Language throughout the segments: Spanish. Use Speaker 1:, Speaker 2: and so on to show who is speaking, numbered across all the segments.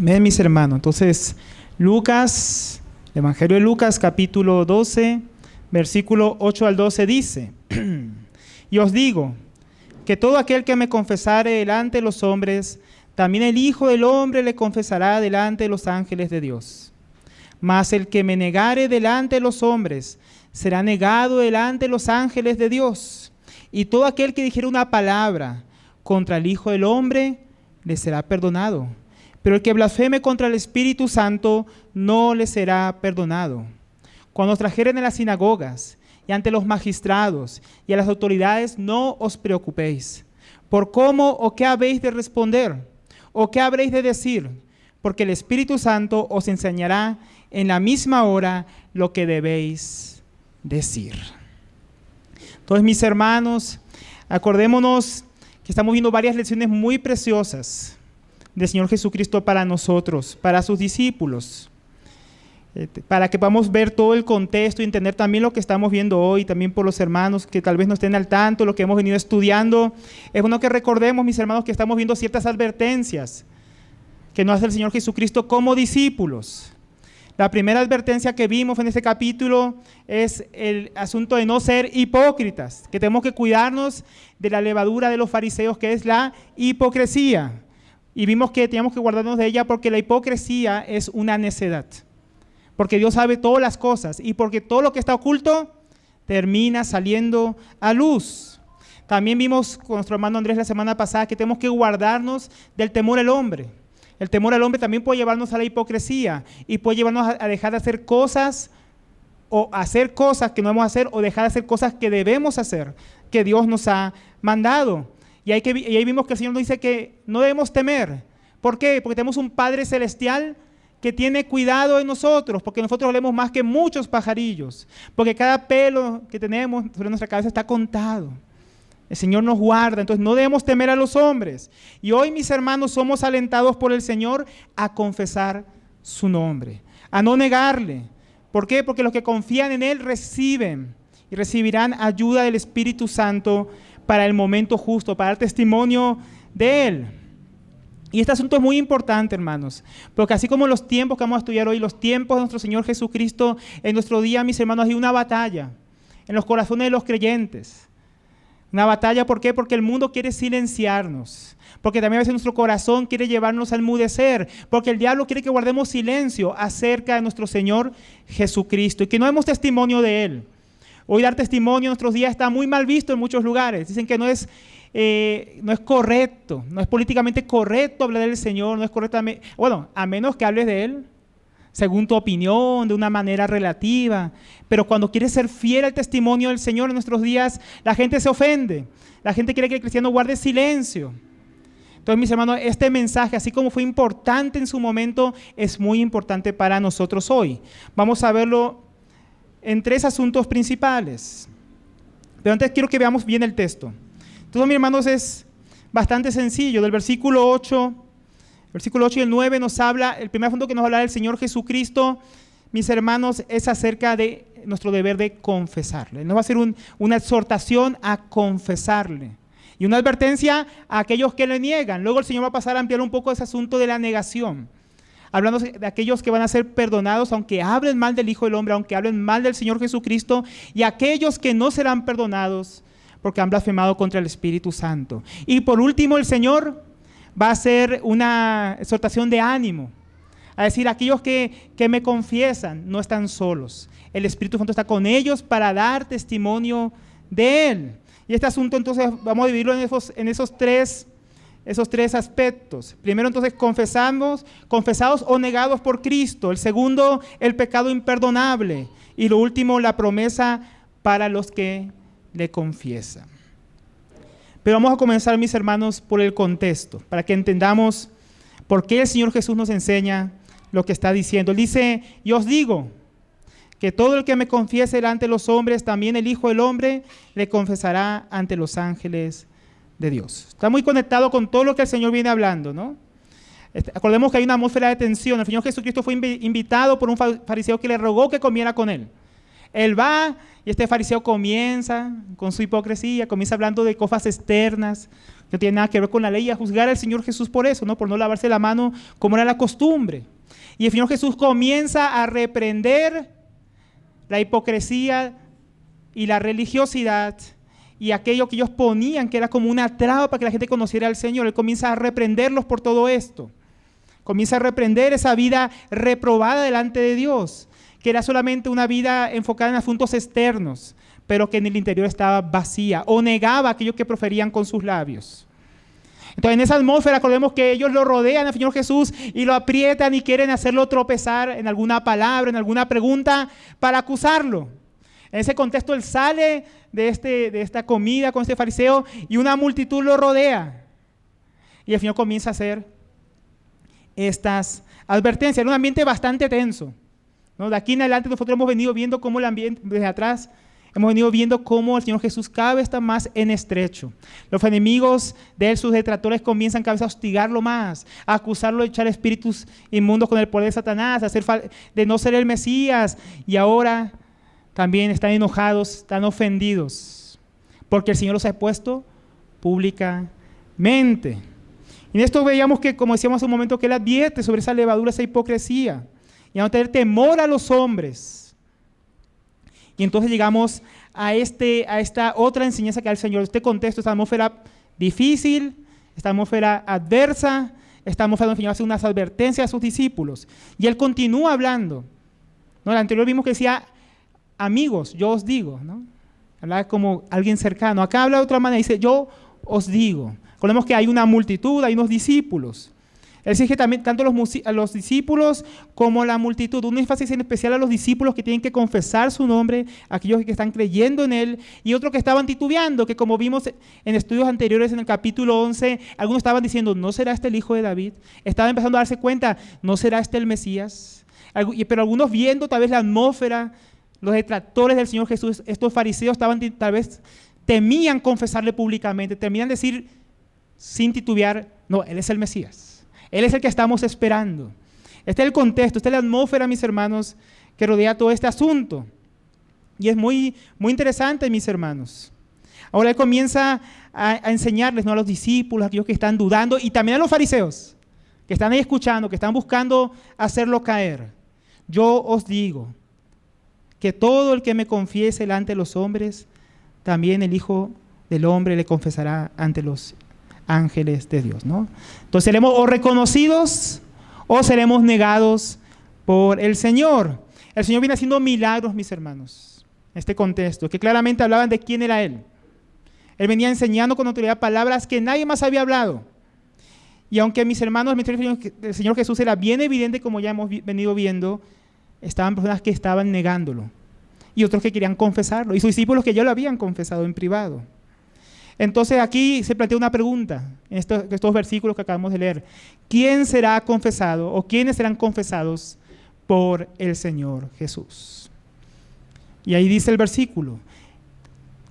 Speaker 1: Ven, mis hermanos. Entonces, Lucas, Evangelio de Lucas, capítulo 12, versículo 8 al 12 dice: Y os digo que todo aquel que me confesare delante de los hombres, también el Hijo del Hombre le confesará delante de los ángeles de Dios. Mas el que me negare delante de los hombres, será negado delante de los ángeles de Dios. Y todo aquel que dijere una palabra contra el Hijo del Hombre, le será perdonado. Pero el que blasfeme contra el Espíritu Santo, no le será perdonado. Cuando os trajeren en las sinagogas y ante los magistrados y a las autoridades, no os preocupéis por cómo o qué habéis de responder o qué habréis de decir, porque el Espíritu Santo os enseñará en la misma hora lo que debéis decir. Entonces, mis hermanos, acordémonos que estamos viendo varias lecciones muy preciosas del Señor Jesucristo para nosotros, para sus discípulos, para que podamos ver todo el contexto y entender también lo que estamos viendo hoy, también por los hermanos que tal vez no estén al tanto, lo que hemos venido estudiando. Es bueno que recordemos, mis hermanos, que estamos viendo ciertas advertencias que nos hace el Señor Jesucristo como discípulos. La primera advertencia que vimos en este capítulo es el asunto de no ser hipócritas, que tenemos que cuidarnos de la levadura de los fariseos, que es la hipocresía. Y vimos que teníamos que guardarnos de ella porque la hipocresía es una necedad. Porque Dios sabe todas las cosas y porque todo lo que está oculto termina saliendo a luz. También vimos con nuestro hermano Andrés la semana pasada que tenemos que guardarnos del temor al hombre. El temor al hombre también puede llevarnos a la hipocresía y puede llevarnos a dejar de hacer cosas o hacer cosas que no debemos hacer o dejar de hacer cosas que debemos hacer, que Dios nos ha mandado. Y ahí vimos que el Señor nos dice que no debemos temer. ¿Por qué? Porque tenemos un Padre Celestial que tiene cuidado de nosotros, porque nosotros valemos más que muchos pajarillos, porque cada pelo que tenemos sobre nuestra cabeza está contado. El Señor nos guarda, entonces no debemos temer a los hombres. Y hoy, mis hermanos, somos alentados por el Señor a confesar su nombre, a no negarle. ¿Por qué? Porque los que confían en Él reciben y recibirán ayuda del Espíritu Santo para el momento justo, para dar testimonio de Él. Y este asunto es muy importante, hermanos, porque así como los tiempos que vamos a estudiar hoy, los tiempos de nuestro Señor Jesucristo, en nuestro día, mis hermanos, hay una batalla en los corazones de los creyentes. Una batalla, ¿por qué? Porque el mundo quiere silenciarnos, porque también a veces nuestro corazón quiere llevarnos a enmudecer, porque el diablo quiere que guardemos silencio acerca de nuestro Señor Jesucristo y que no demos testimonio de Él. Hoy dar testimonio en nuestros días está muy mal visto en muchos lugares. Dicen que no es correcto, no es políticamente correcto hablar del Señor, no es correctamente, bueno, a menos que hables de Él según tu opinión, de una manera relativa. Pero cuando quieres ser fiel al testimonio del Señor en nuestros días, la gente se ofende. La gente quiere que el cristiano guarde silencio. Entonces, mis hermanos, este mensaje, así como fue importante en su momento, es muy importante para nosotros hoy. Vamos a verlo en tres asuntos principales. Pero antes quiero que veamos bien el texto. Entonces, mis hermanos, es bastante sencillo. Del versículo 8 y el 9 nos habla, el primer asunto que nos habla el Señor Jesucristo, mis hermanos, es acerca de nuestro deber de confesarle. Nos va a hacer una exhortación a confesarle y una advertencia a aquellos que le niegan. Luego el Señor va a pasar a ampliar un poco ese asunto de la negación, hablando de aquellos que van a ser perdonados aunque hablen mal del Hijo del Hombre, aunque hablen mal del Señor Jesucristo, y aquellos que no serán perdonados porque han blasfemado contra el Espíritu Santo. Y por último, el Señor va a hacer una exhortación de ánimo, a decir, aquellos que me confiesan no están solos. El Espíritu Santo está con ellos para dar testimonio de Él. Y este asunto, entonces, vamos a dividirlo en esos tres aspectos. Primero, entonces, confesados o negados por Cristo. El segundo, el pecado imperdonable. Y lo último, la promesa para los que le confiesan. Pero vamos a comenzar, mis hermanos, por el contexto, para que entendamos por qué el Señor Jesús nos enseña lo que está diciendo. Él dice, y os digo que todo el que me confiese delante de los hombres, también el Hijo del Hombre le confesará ante los ángeles de Dios. Está muy conectado con todo lo que el Señor viene hablando, ¿no? Acordemos que hay una atmósfera de tensión. El Señor Jesucristo fue invitado por un fariseo que le rogó que comiera con él. Él va y este fariseo comienza con su hipocresía, comienza hablando de cosas externas, No tiene nada que ver con la ley, a juzgar al Señor Jesús por eso, ¿no? Por no lavarse la mano como era la costumbre. Y el Señor Jesús comienza a reprender la hipocresía y la religiosidad y aquello que ellos ponían que era como una traba para que la gente conociera al Señor. Él comienza a reprenderlos por todo esto. Comienza a reprender esa vida reprobada delante de Dios, que era solamente una vida enfocada en asuntos externos, pero que en el interior estaba vacía o negaba aquello que proferían con sus labios. Entonces, en esa atmósfera, recordemos que ellos lo rodean al Señor Jesús y lo aprietan y quieren hacerlo tropezar en alguna palabra, en alguna pregunta para acusarlo. En ese contexto, él sale de esta comida con este fariseo y una multitud lo rodea. Y el Señor comienza a hacer estas advertencias. Era un ambiente bastante tenso, ¿no? De aquí en adelante nosotros hemos venido viendo cómo el ambiente, desde atrás, hemos venido viendo cómo el Señor Jesús cada vez está más en estrecho. Los enemigos de él, sus detractores, comienzan cada vez a hostigarlo más, a acusarlo de echar espíritus inmundos con el poder de Satanás, de no ser el Mesías. Y ahora también están enojados, están ofendidos, porque el Señor los ha puesto públicamente. Y en esto veíamos que, como decíamos hace un momento, que él advierte sobre esa levadura, esa hipocresía, y a no tener temor a los hombres. Y entonces llegamos a esta otra enseñanza que da el Señor, este contexto, esta atmósfera difícil, esta atmósfera adversa, esta atmósfera donde el Señor hace unas advertencias a sus discípulos. Y él continúa hablando, ¿no? El anterior vimos que decía, amigos, yo os digo, ¿no? Hablaba como alguien cercano. Acá habla de otra manera, dice, yo os digo. Recordemos que hay una multitud, hay unos discípulos. Él exige también tanto a los discípulos como a la multitud. Un énfasis en especial a los discípulos que tienen que confesar su nombre, aquellos que están creyendo en él, y otros que estaban titubeando, que como vimos en estudios anteriores en el capítulo 11, algunos estaban diciendo, ¿no será este el hijo de David? Estaban empezando a darse cuenta, ¿no será este el Mesías? Pero algunos viendo tal vez la atmósfera, los detractores del Señor Jesús, estos fariseos tal vez temían confesarle públicamente, temían decir sin titubear, no, él es el Mesías. Él es el que estamos esperando. Este es el contexto, esta es la atmósfera, mis hermanos, que rodea todo este asunto. Y es muy, muy interesante, mis hermanos. Ahora él comienza a enseñarles, ¿no? A los discípulos, a aquellos que están dudando, y también a los fariseos, que están ahí escuchando, que están buscando hacerlo caer. Yo os digo que todo el que me confiese delante de los hombres, también el Hijo del Hombre le confesará ante los ángeles de Dios, ¿no? Entonces seremos o reconocidos o seremos negados por el Señor. El Señor viene haciendo milagros, mis hermanos, en este contexto, que claramente hablaban de quién era Él. Él venía enseñando con autoridad palabras que nadie más había hablado. Y aunque, mis hermanos, el Señor Jesús era bien evidente, como ya hemos venido viendo, estaban personas que estaban negándolo y otros que querían confesarlo, y sus discípulos que ya lo habían confesado en privado. Entonces aquí se plantea una pregunta en estos versículos que acabamos de leer. ¿Quién será confesado o quiénes serán confesados por el Señor Jesús? Y ahí dice el versículo,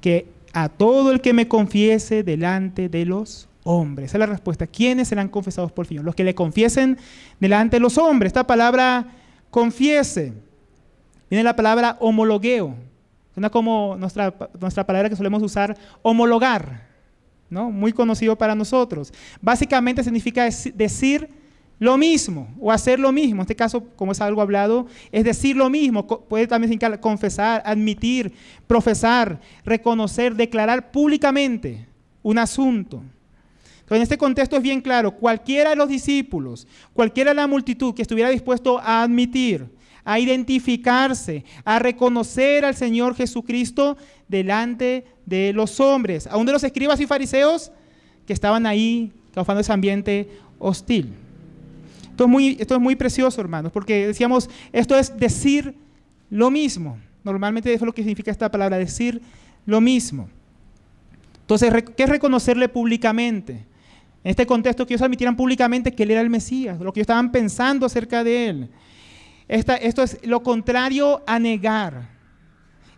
Speaker 1: que a todo el que me confiese delante de los hombres. Esa es la respuesta. ¿Quiénes serán confesados por el Señor? Los que le confiesen delante de los hombres. Esta palabra confiese viene la palabra homologueo. Suena como nuestra palabra que solemos usar, homologar, ¿no? Muy conocido para nosotros. Básicamente significa decir lo mismo o hacer lo mismo. En este caso, como es algo hablado, es decir lo mismo. Puede también significar confesar, admitir, profesar, reconocer, declarar públicamente un asunto. Entonces, en este contexto es bien claro, cualquiera de los discípulos, cualquiera de la multitud que estuviera dispuesto a admitir, a identificarse, a reconocer al Señor Jesucristo delante de los hombres, aún de los escribas y fariseos que estaban ahí causando ese ambiente hostil. Esto es muy precioso, hermanos, porque decíamos, esto es decir lo mismo. Normalmente eso es lo que significa esta palabra, decir lo mismo. Entonces, ¿qué es reconocerle públicamente? En este contexto, que ellos admitieran públicamente que Él era el Mesías, lo que ellos estaban pensando acerca de Él. Esto es lo contrario a negar,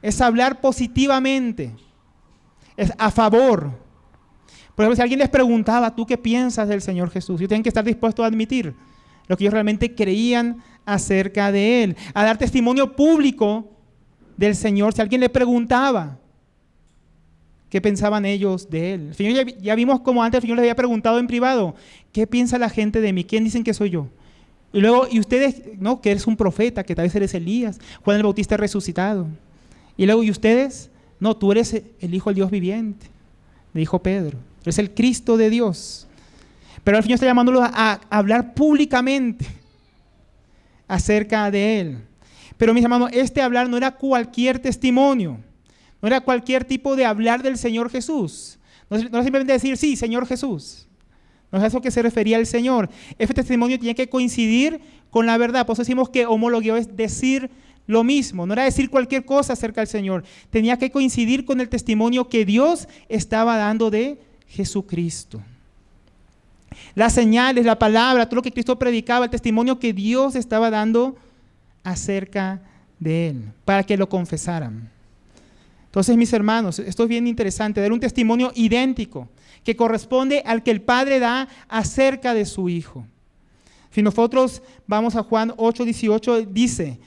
Speaker 1: es hablar positivamente, es a favor. Por ejemplo, si alguien les preguntaba, ¿tú qué piensas del Señor Jesús? Ellos tienen que estar dispuestos a admitir lo que ellos realmente creían acerca de Él, a dar testimonio público del Señor. Si alguien le preguntaba, qué pensaban ellos de él. El Señor ya vimos como antes el Señor les había preguntado en privado, ¿qué piensa la gente de mí? ¿Quién dicen que soy yo? Y luego, y ustedes, no, que eres un profeta, que tal vez eres Elías, Juan el Bautista resucitado. Y luego, ¿y ustedes? No, tú eres el Hijo del Dios viviente, le dijo Pedro. Eres el Cristo de Dios. Pero el Señor está llamándolos a hablar públicamente acerca de Él. Pero mis hermanos, este hablar no era cualquier testimonio, no era cualquier tipo de hablar del Señor Jesús. No era simplemente decir, sí, Señor Jesús. No es a eso que se refería el Señor. Este testimonio tenía que coincidir con la verdad. Por eso decimos que homologueo es decir lo mismo. No era decir cualquier cosa acerca del Señor. Tenía que coincidir con el testimonio que Dios estaba dando de Jesucristo. Las señales, la palabra, todo lo que Cristo predicaba, el testimonio que Dios estaba dando acerca de Él, para que lo confesaran. Entonces, mis hermanos, esto es bien interesante, dar un testimonio idéntico, que corresponde al que el Padre da acerca de su Hijo. Si nosotros vamos a Juan 8:18, dice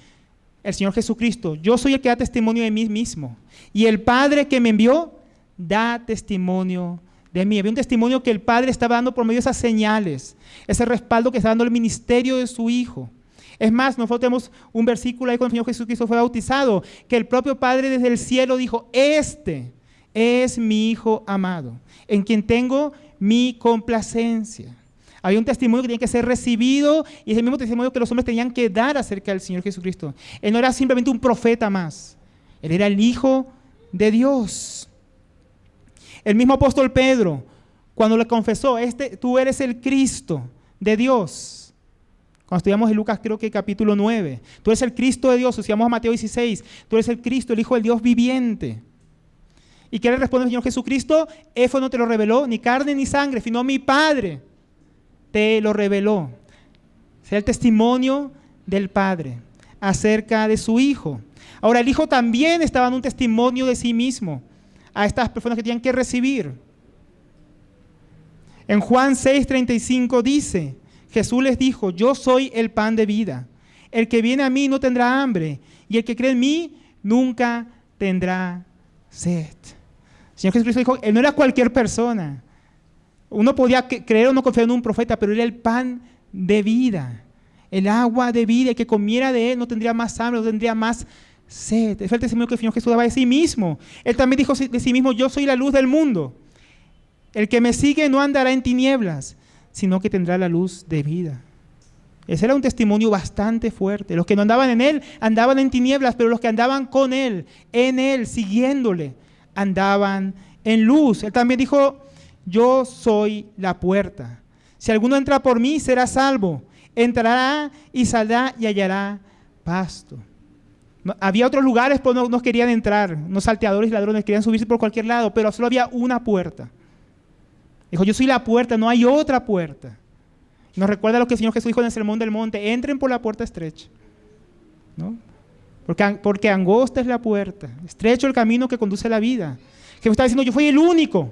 Speaker 1: el Señor Jesucristo, yo soy el que da testimonio de mí mismo, y el Padre que me envió da testimonio de mí. Había un testimonio que el Padre estaba dando por medio de esas señales, ese respaldo que está dando el ministerio de su Hijo. Es más, nosotros tenemos un versículo ahí cuando el Señor Jesucristo fue bautizado, que el propio Padre desde el cielo dijo, este es mi Hijo amado, en quien tengo mi complacencia. Había un testimonio que tenía que ser recibido y es el mismo testimonio que los hombres tenían que dar acerca del Señor Jesucristo. Él no era simplemente un profeta más, Él era el Hijo de Dios. El mismo apóstol Pedro, cuando le confesó, tú eres el Cristo de Dios. Cuando estudiamos en Lucas, creo que capítulo 9, tú eres el Cristo de Dios. Si vamos a Mateo 16, tú eres el Cristo, el Hijo del Dios viviente. ¿Y qué le responde el Señor Jesucristo? Eso no te lo reveló ni carne ni sangre, sino mi Padre te lo reveló. Sea el testimonio del Padre acerca de su Hijo. Ahora, el Hijo también estaba dando un testimonio de sí mismo a estas personas que tenían que recibir. En Juan 6:35 dice, Jesús les dijo, yo soy el pan de vida. El que viene a mí no tendrá hambre, y el que cree en mí nunca tendrá sed. El Señor Jesucristo dijo, Él no era cualquier persona. Uno podía creer o no confiar en un profeta, pero Él era el pan de vida, el agua de vida. El que comiera de Él no tendría más hambre, no tendría más sed. Es el testimonio que el Señor Jesús daba de sí mismo. Él también dijo de sí mismo, yo soy la luz del mundo. El que me sigue no andará en tinieblas, sino que tendrá la luz de vida. Ese era un testimonio bastante fuerte. Los que no andaban en Él, andaban en tinieblas, pero los que andaban con Él, en Él, siguiéndole, andaban en luz. Él también dijo, yo soy la puerta. Si alguno entra por mí, será salvo. Entrará y saldrá y hallará pasto. Había otros lugares, pues no querían entrar. Unos salteadores y ladrones querían subirse por cualquier lado, pero solo había una puerta. Dijo, yo soy la puerta, no hay otra puerta. Nos recuerda lo que el Señor Jesús dijo en el Sermón del Monte, entren por la puerta estrecha, ¿no? Porque angosta es la puerta, estrecho el camino que conduce a la vida. Jesús está diciendo, yo soy el único,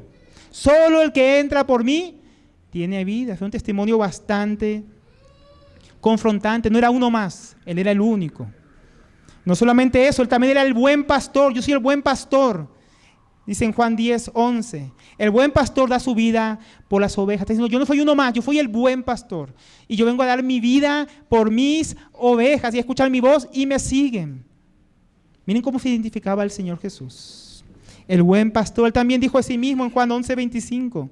Speaker 1: solo el que entra por mí tiene vida. Fue un testimonio bastante confrontante, no era uno más, Él era el único. No solamente eso, Él también era el buen pastor, yo soy el buen pastor. Dice en Juan 10:11, el buen pastor da su vida por las ovejas. Está diciendo, yo no soy uno más, yo soy el buen pastor. Y yo vengo a dar mi vida por mis ovejas y a escuchar mi voz y me siguen. Miren cómo se identificaba el Señor Jesús. El buen pastor, Él también dijo a sí mismo en Juan 11:25.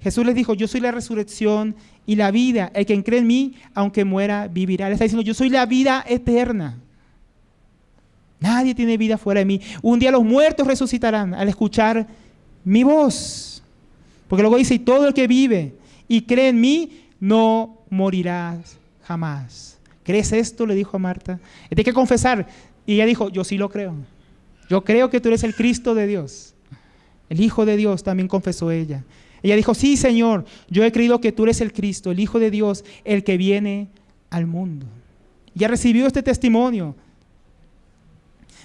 Speaker 1: Jesús les dijo, yo soy la resurrección y la vida. El que cree en mí, aunque muera, vivirá. Él está diciendo, yo soy la vida eterna. Nadie tiene vida fuera de mí. Un día los muertos resucitarán al escuchar mi voz. Porque luego dice, y todo el que vive y cree en mí, no morirás jamás. ¿Crees esto? Le dijo a Marta. Tienes que confesar. Y ella dijo, yo sí lo creo. Yo creo que tú eres el Cristo de Dios. El Hijo de Dios, también confesó ella. Ella dijo, sí, Señor, yo he creído que tú eres el Cristo, el Hijo de Dios, el que viene al mundo. Ya recibió este testimonio.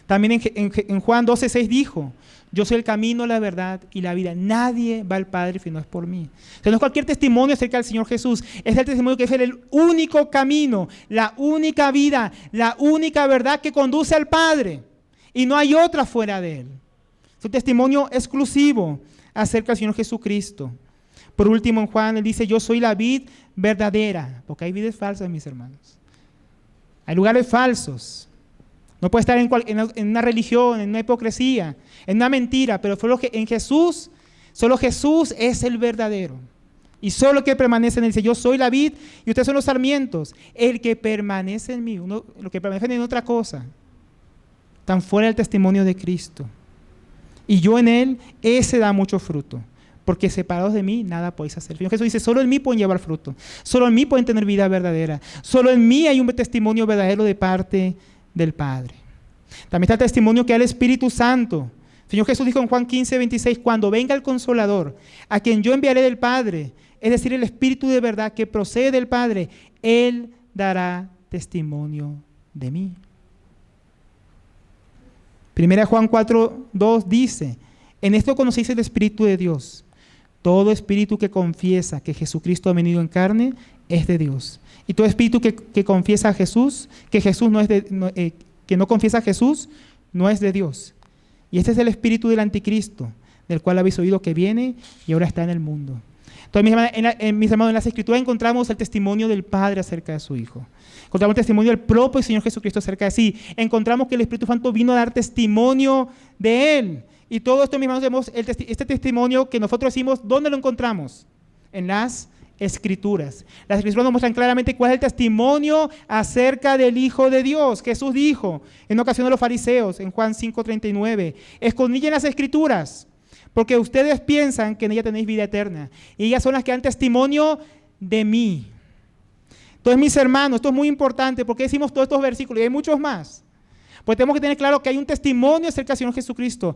Speaker 1: También en Juan 12:6 dijo, yo soy el camino, la verdad y la vida. Nadie va al Padre si no es por mí. O sea, no es cualquier testimonio acerca del Señor Jesús. Es el testimonio que es el único camino, la única vida, la única verdad que conduce al Padre. Y no hay otra fuera de Él. Es un testimonio exclusivo acerca del Señor Jesucristo. Por último, en Juan, él dice, yo soy la vid verdadera, porque hay vides falsas, mis hermanos. Hay lugares falsos. No puede estar en una religión, en una hipocresía, en una mentira, pero en Jesús, solo Jesús es el verdadero. Y solo el que permanece en él, dice, yo soy la vid y ustedes son los sarmientos. El que permanece en mí, lo que permanece en otra cosa, tan fuera del testimonio de Cristo. Y yo en él, ese da mucho fruto. Porque separados de mí, nada podéis hacer. El Señor Jesús dice, solo en mí pueden llevar fruto. Solo en mí pueden tener vida verdadera. Solo en mí hay un testimonio verdadero de parte del Padre. También está el testimonio que da el Espíritu Santo. El Señor Jesús dijo en Juan 15:26, cuando venga el Consolador, a quien yo enviaré del Padre, es decir, el Espíritu de verdad que procede del Padre, Él dará testimonio de mí. 1 Juan 4:2 dice, en esto conocéis el Espíritu de Dios. Todo espíritu que confiesa que Jesucristo ha venido en carne es de Dios. Y todo espíritu que confiesa a Jesús, que no confiesa a Jesús, no es de Dios. Y este es el espíritu del anticristo, del cual habéis oído que viene y ahora está en el mundo. Entonces, mis hermanos, en las Escrituras encontramos el testimonio del Padre acerca de su Hijo. Encontramos el testimonio del propio Señor Jesucristo acerca de sí. Encontramos que el Espíritu Santo vino a dar testimonio de Él. Y todo esto, mis hermanos, vemos este testimonio que nosotros decimos, ¿dónde lo encontramos? En las Escrituras. Las Escrituras nos muestran claramente cuál es el testimonio acerca del Hijo de Dios. Jesús dijo en una ocasión a los fariseos, en Juan 5:39, escudriñen las Escrituras, porque ustedes piensan que en ellas tenéis vida eterna. Y ellas son las que dan testimonio de mí. Entonces, mis hermanos, esto es muy importante, porque decimos todos estos versículos, y hay muchos más. Pues tenemos que tener claro que hay un testimonio acerca del Señor Jesucristo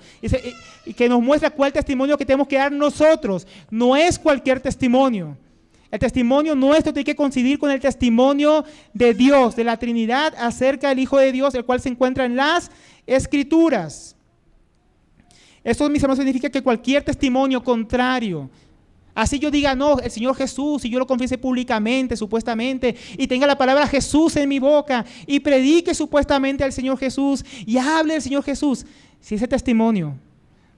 Speaker 1: y que nos muestra cuál es el testimonio que tenemos que dar nosotros. No es cualquier testimonio. El testimonio nuestro tiene que coincidir con el testimonio de Dios, de la Trinidad, acerca del Hijo de Dios, el cual se encuentra en las Escrituras. Esto, mis hermanos, significa que cualquier testimonio contrario, así yo diga, no, el Señor Jesús, y yo lo confiese públicamente, supuestamente, y tenga la palabra Jesús en mi boca, y predique supuestamente al Señor Jesús, y hable del Señor Jesús. Si ese testimonio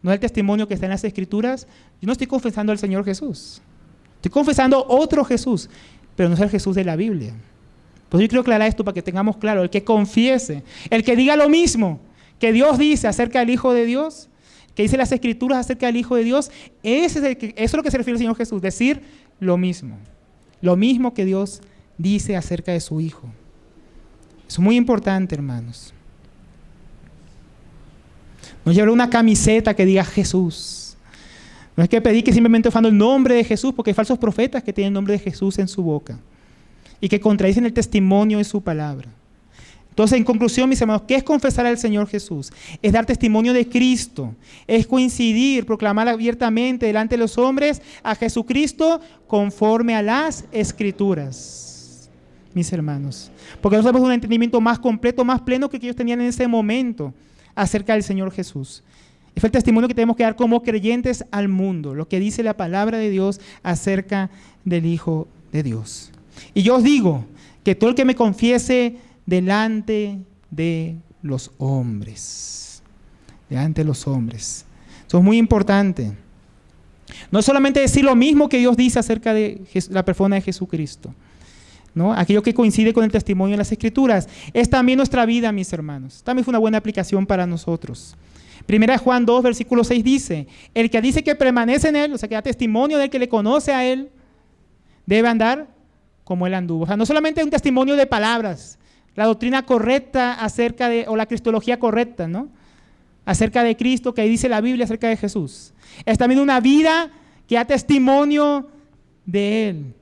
Speaker 1: no es el testimonio que está en las Escrituras, yo no estoy confesando al Señor Jesús. Estoy confesando otro Jesús, pero no es el Jesús de la Biblia. Pues yo quiero aclarar esto para que tengamos claro, el que confiese, el que diga lo mismo que Dios dice acerca del Hijo de Dios, que dice las Escrituras acerca del Hijo de Dios, eso es lo que se refiere el Señor Jesús, decir lo mismo que Dios dice acerca de su Hijo. Es muy importante, hermanos. No llevar una camiseta que diga Jesús. No es que predique simplemente usando el nombre de Jesús, porque hay falsos profetas que tienen el nombre de Jesús en su boca y que contradicen el testimonio de su palabra. Entonces, en conclusión, mis hermanos, ¿qué es confesar al Señor Jesús? Es dar testimonio de Cristo, es coincidir, proclamar abiertamente delante de los hombres a Jesucristo conforme a las Escrituras, mis hermanos. Porque nosotros tenemos un entendimiento más completo, más pleno que ellos tenían en ese momento acerca del Señor Jesús. Es el testimonio que tenemos que dar como creyentes al mundo, lo que dice la palabra de Dios acerca del Hijo de Dios. Y yo os digo que todo el que me confiese delante de los hombres. Delante de los hombres. Eso es muy importante. No es solamente decir lo mismo que Dios dice acerca de la persona de Jesucristo, ¿no? Aquello que coincide con el testimonio de las Escrituras. Es también nuestra vida, mis hermanos. También fue una buena aplicación para nosotros. 1 Juan 2, versículo 6 dice, el que dice que permanece en Él, o sea, que da testimonio del que le conoce a Él, debe andar como Él anduvo. O sea, no solamente un testimonio de palabras, la doctrina correcta acerca de, o la cristología correcta, ¿no? Acerca de Cristo, que ahí dice la Biblia acerca de Jesús. Es también una vida que da testimonio de Él.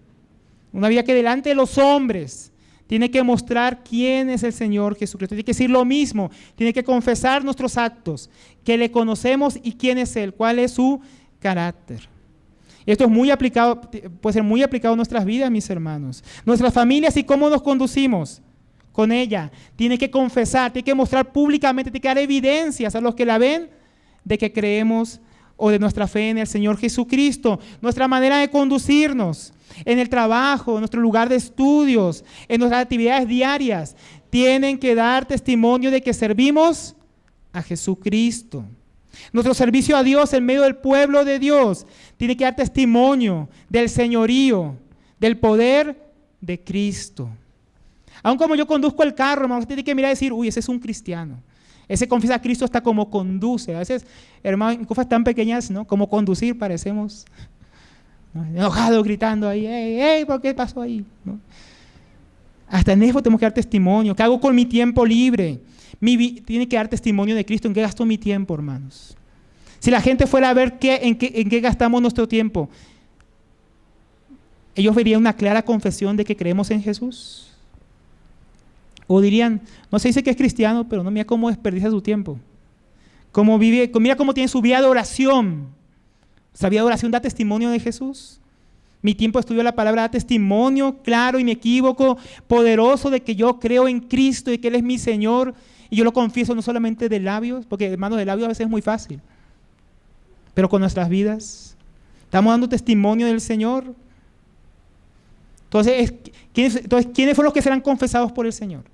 Speaker 1: Una vida que delante de los hombres tiene que mostrar quién es el Señor Jesucristo. Tiene que decir lo mismo, tiene que confesar nuestros actos, que le conocemos y quién es Él, cuál es su carácter. Esto es muy aplicado, puede ser muy aplicado en nuestras vidas, mis hermanos. Nuestras familias y cómo nos conducimos con ella. Tiene que confesar, tiene que mostrar públicamente, tiene que dar evidencias a los que la ven de que creemos o de nuestra fe en el Señor Jesucristo. Nuestra manera de conducirnos en el trabajo, en nuestro lugar de estudios, en nuestras actividades diarias, tienen que dar testimonio de que servimos a Jesucristo. Nuestro servicio a Dios en medio del pueblo de Dios tiene que dar testimonio del señorío, del poder de Cristo. Aun como yo conduzco el carro, hermano, usted tiene que mirar y decir, uy, ese es un cristiano. Ese confiesa a Cristo hasta como conduce. A veces, hermano, en cosas tan pequeñas, ¿no? Como conducir parecemos, ¿no? Enojados, gritando ahí, hey, ¿por qué pasó ahí? ¿No? Hasta en eso tenemos que dar testimonio. ¿Qué hago con mi tiempo libre? Tiene que dar testimonio de Cristo. ¿En qué gasto mi tiempo, hermanos? Si la gente fuera a ver en qué gastamos nuestro tiempo, ellos verían una clara confesión de que creemos en Jesús. O dirían, no se dice que es cristiano, pero no, mira cómo desperdicia su tiempo. Cómo vive, mira cómo tiene su vida de oración. Esa vida de oración da testimonio de Jesús. Mi tiempo de estudio de la palabra da testimonio claro, inequívoco, poderoso de que yo creo en Cristo y que Él es mi Señor. Y yo lo confieso no solamente de labios, porque hermanos, de labios a veces es muy fácil. Pero con nuestras vidas, estamos dando testimonio del Señor. Entonces, ¿quiénes fueron los que serán confesados por el Señor?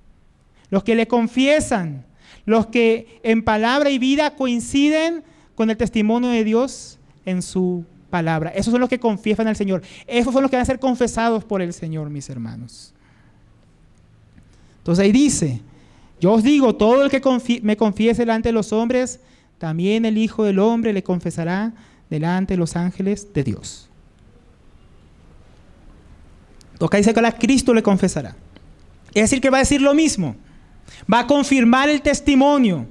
Speaker 1: Los que le confiesan, los que en palabra y vida coinciden con el testimonio de Dios en su palabra. Esos son los que confiesan al Señor. Esos son los que van a ser confesados por el Señor, mis hermanos. Entonces ahí dice, yo os digo, todo el que me confiese delante de los hombres, también el Hijo del Hombre le confesará delante de los ángeles de Dios. Acá dice que a Cristo le confesará. Es decir, que va a decir lo mismo. Va a confirmar el testimonio.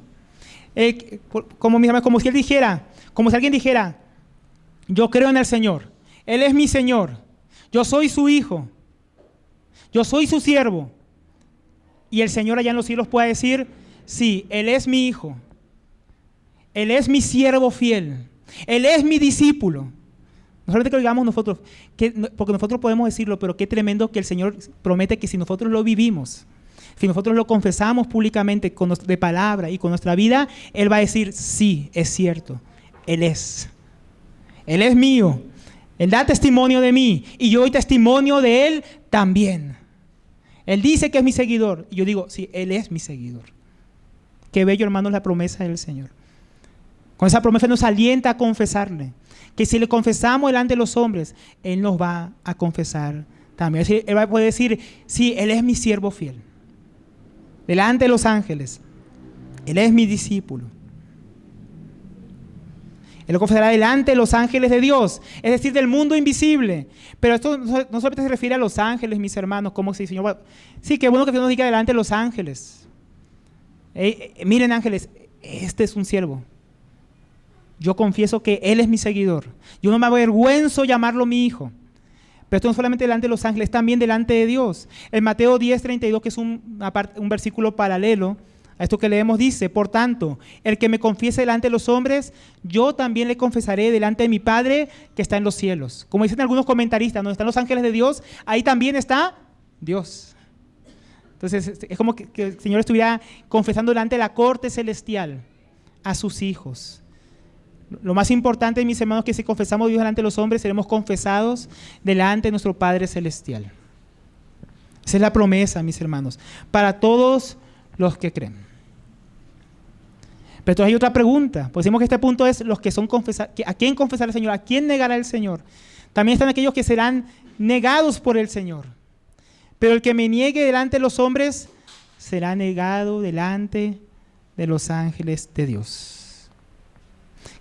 Speaker 1: Como si él dijera, como si alguien dijera, yo creo en el Señor. Él es mi Señor. Yo soy su hijo. Yo soy su siervo. Y el Señor allá en los cielos puede decir, sí, Él es mi hijo. Él es mi siervo fiel. Él es mi discípulo. No solamente que lo digamos nosotros, porque nosotros podemos decirlo, pero qué tremendo que el Señor promete que si nosotros lo vivimos, si nosotros lo confesamos públicamente de palabra y con nuestra vida, Él va a decir, sí, es cierto, Él es mío, Él da testimonio de mí y yo doy testimonio de Él también. Él dice que es mi seguidor y yo digo, sí, Él es mi seguidor. Qué bello, hermanos, la promesa del Señor. Con esa promesa nos alienta a confesarle. Que si le confesamos delante de los hombres, Él nos va a confesar también. Es decir, Él va a poder decir, sí, Él es mi siervo fiel. Delante de los ángeles, Él es mi discípulo. Él lo confesará delante de los ángeles de Dios, es decir, del mundo invisible. Pero esto no solamente se refiere a los ángeles, mis hermanos, como si, Señor, sí, qué bueno que Dios nos diga delante de los ángeles. Miren, ángeles, este es un siervo. Yo confieso que Él es mi seguidor. Yo no me avergüenzo llamarlo mi hijo. Pero esto no solamente delante de los ángeles, también delante de Dios. En Mateo 10:32, que es un versículo paralelo a esto que leemos, dice, por tanto, el que me confiese delante de los hombres, yo también le confesaré delante de mi Padre que está en los cielos. Como dicen algunos comentaristas, donde están los ángeles de Dios, ahí también está Dios. Entonces, es como que el Señor estuviera confesando delante de la corte celestial a sus hijos. Lo más importante, mis hermanos, es que si confesamos a Dios delante de los hombres, seremos confesados delante de nuestro Padre Celestial. Esa es la promesa, mis hermanos, para todos los que creen. Pero entonces hay otra pregunta. Pues decimos que este punto es los que son ¿a quién confesará el Señor? ¿A quién negará el Señor? También están aquellos que serán negados por el Señor. Pero el que me niegue delante de los hombres será negado delante de los ángeles de Dios.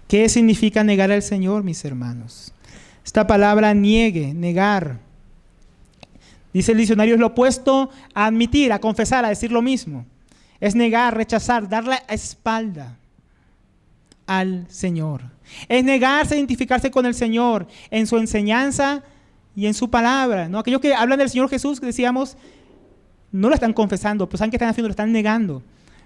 Speaker 1: ¿Qué significa negar al Señor, mis hermanos? Esta palabra niegue, negar. Dice el diccionario, es lo opuesto a admitir, a confesar, a decir lo mismo. Es negar, rechazar, dar la espalda al Señor. Es negarse a identificarse con el Señor en su enseñanza y en su palabra, ¿no? Aquellos que hablan del Señor Jesús, que decíamos, no lo están confesando, pues ¿saben qué están haciendo? Lo están negando.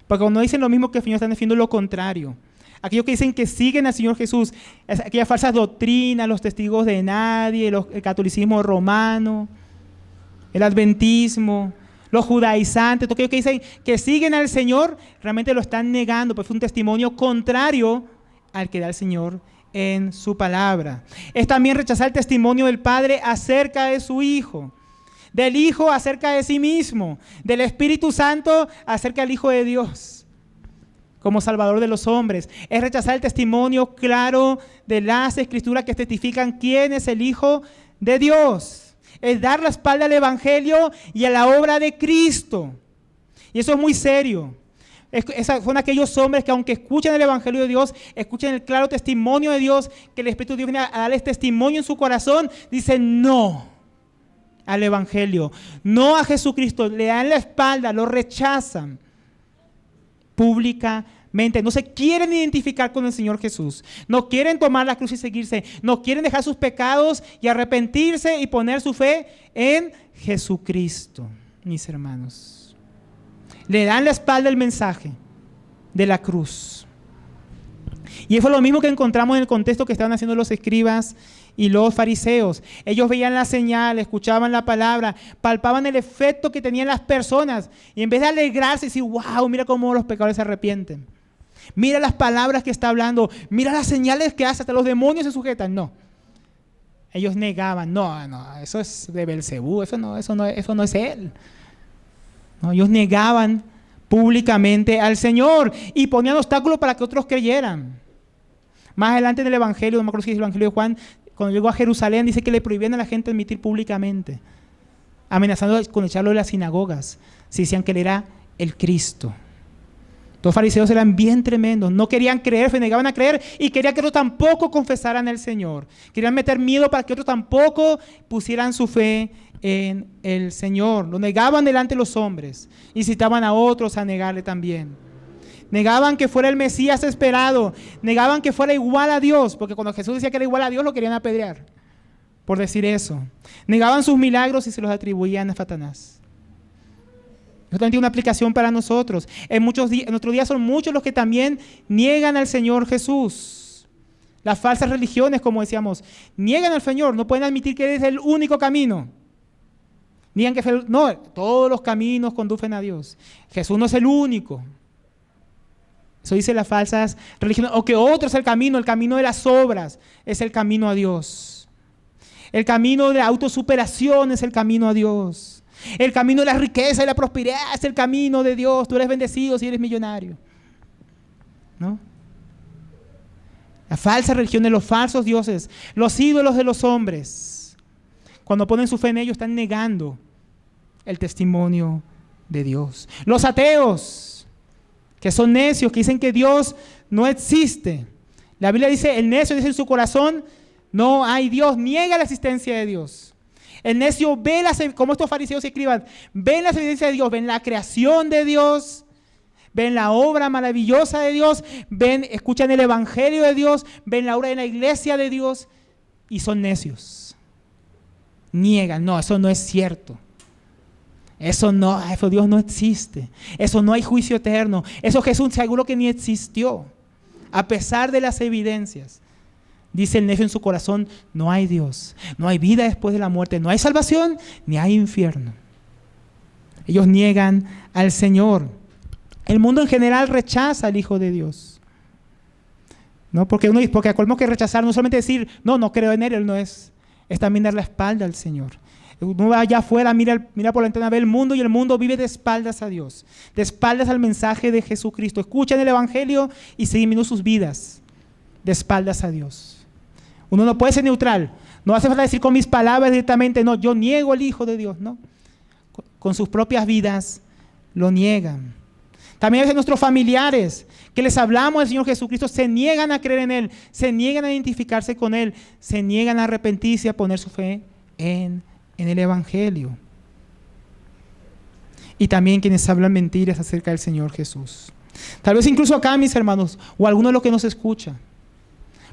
Speaker 1: Porque cuando dicen lo mismo que el Señor, están diciendo lo contrario. Aquellos que dicen que siguen al Señor Jesús, aquellas falsas doctrinas, los testigos de nadie, el catolicismo romano, el adventismo, los judaizantes, todos aquellos que dicen que siguen al Señor, realmente lo están negando, porque es un testimonio contrario al que da el Señor en su palabra. Es también rechazar el testimonio del Padre acerca de su Hijo, del Hijo acerca de sí mismo, del Espíritu Santo acerca del Hijo de Dios. como Salvador de los hombres. Es rechazar el testimonio claro de las Escrituras que testifican quién es el Hijo de Dios. Es dar la espalda al Evangelio y a la obra de Cristo. Y eso es muy serio. Son aquellos hombres que aunque escuchan el Evangelio de Dios, escuchan el claro testimonio de Dios, que el Espíritu de Dios viene a darles testimonio en su corazón, dicen no al Evangelio, no a Jesucristo, le dan la espalda, lo rechazan públicamente, no se quieren identificar con el Señor Jesús, no quieren tomar la cruz y seguirse, no quieren dejar sus pecados y arrepentirse y poner su fe en Jesucristo, mis hermanos. Le dan la espalda al mensaje de la cruz. Y fue lo mismo que encontramos en el contexto que estaban haciendo los escribas y los fariseos. Ellos veían la señal, escuchaban la palabra, palpaban el efecto que tenían las personas y en vez de alegrarse y decir, wow, mira cómo los pecadores se arrepienten, mira las palabras que está hablando, mira las señales que hace, hasta los demonios se sujetan. No, ellos negaban, no, eso es de Belcebú, eso no es él. No, ellos negaban públicamente al Señor y ponían obstáculos para que otros creyeran. Más adelante en el Evangelio, no me acuerdo si es el Evangelio de Juan, cuando llegó a Jerusalén, dice que le prohibían a la gente admitir públicamente, amenazando con echarlo de las sinagogas, si decían que él era el Cristo. Los fariseos eran bien tremendos, no querían creer, se negaban a creer y querían que otros tampoco confesaran al Señor. Querían meter miedo para que otros tampoco pusieran su fe en el Señor. Lo negaban delante de los hombres, incitaban a otros a negarle también. Negaban que fuera el Mesías esperado, negaban que fuera igual a Dios, porque cuando Jesús decía que era igual a Dios lo querían apedrear por decir eso. Negaban sus milagros y se los atribuían a Satanás. Eso también tiene una aplicación para nosotros. En nuestros días son muchos los que también niegan al Señor Jesús. Las falsas religiones, como decíamos, niegan al Señor, no pueden admitir que Él es el único camino. Niegan que no, todos los caminos conducen a Dios. Jesús no es el único. Eso dicen las falsas religiones. O que otro es el camino de las obras es el camino a Dios. El camino de la autosuperación es el camino a Dios. El camino de la riqueza y la prosperidad es el camino de Dios. Tú eres bendecido si eres millonario. ¿No? Las falsas religiones, los falsos dioses, los ídolos de los hombres, cuando ponen su fe en ellos, están negando el testimonio de Dios. Los ateos, que son necios, que dicen que Dios no existe. La Biblia dice, el necio dice en su corazón, no hay Dios, niega la existencia de Dios. El necio ve, como estos fariseos escriban, ven la evidencia de Dios, ven la creación de Dios, ven la obra maravillosa de Dios, escuchan el Evangelio de Dios, ven la obra de la iglesia de Dios y son necios. Niegan, no, eso no es cierto. Eso Dios no existe. Eso no hay juicio eterno. Eso Jesús seguro que ni existió. A pesar de las evidencias. Dice el necio en su corazón, no hay Dios. No hay vida después de la muerte. No hay salvación, ni hay infierno. Ellos niegan al Señor. El mundo en general rechaza al Hijo de Dios. ¿No? Porque acordemos que rechazar no es solamente decir, no creo en Él no es. Es también dar la espalda al Señor. Uno va allá afuera, mira por la ventana, ve el mundo y el mundo vive de espaldas a Dios, de espaldas al mensaje de Jesucristo. Escuchan el Evangelio y se disminuyen sus vidas de espaldas a Dios. Uno no puede ser neutral. No hace falta decir con mis palabras directamente, no, yo niego al Hijo de Dios, no. Con sus propias vidas lo niegan. También a veces nuestros familiares que les hablamos del Señor Jesucristo se niegan a creer en Él, se niegan a identificarse con Él, se niegan a arrepentirse y a poner su fe en el Evangelio. Y también quienes hablan mentiras acerca del Señor Jesús. Tal vez incluso acá, mis hermanos, o alguno de los que nos escucha,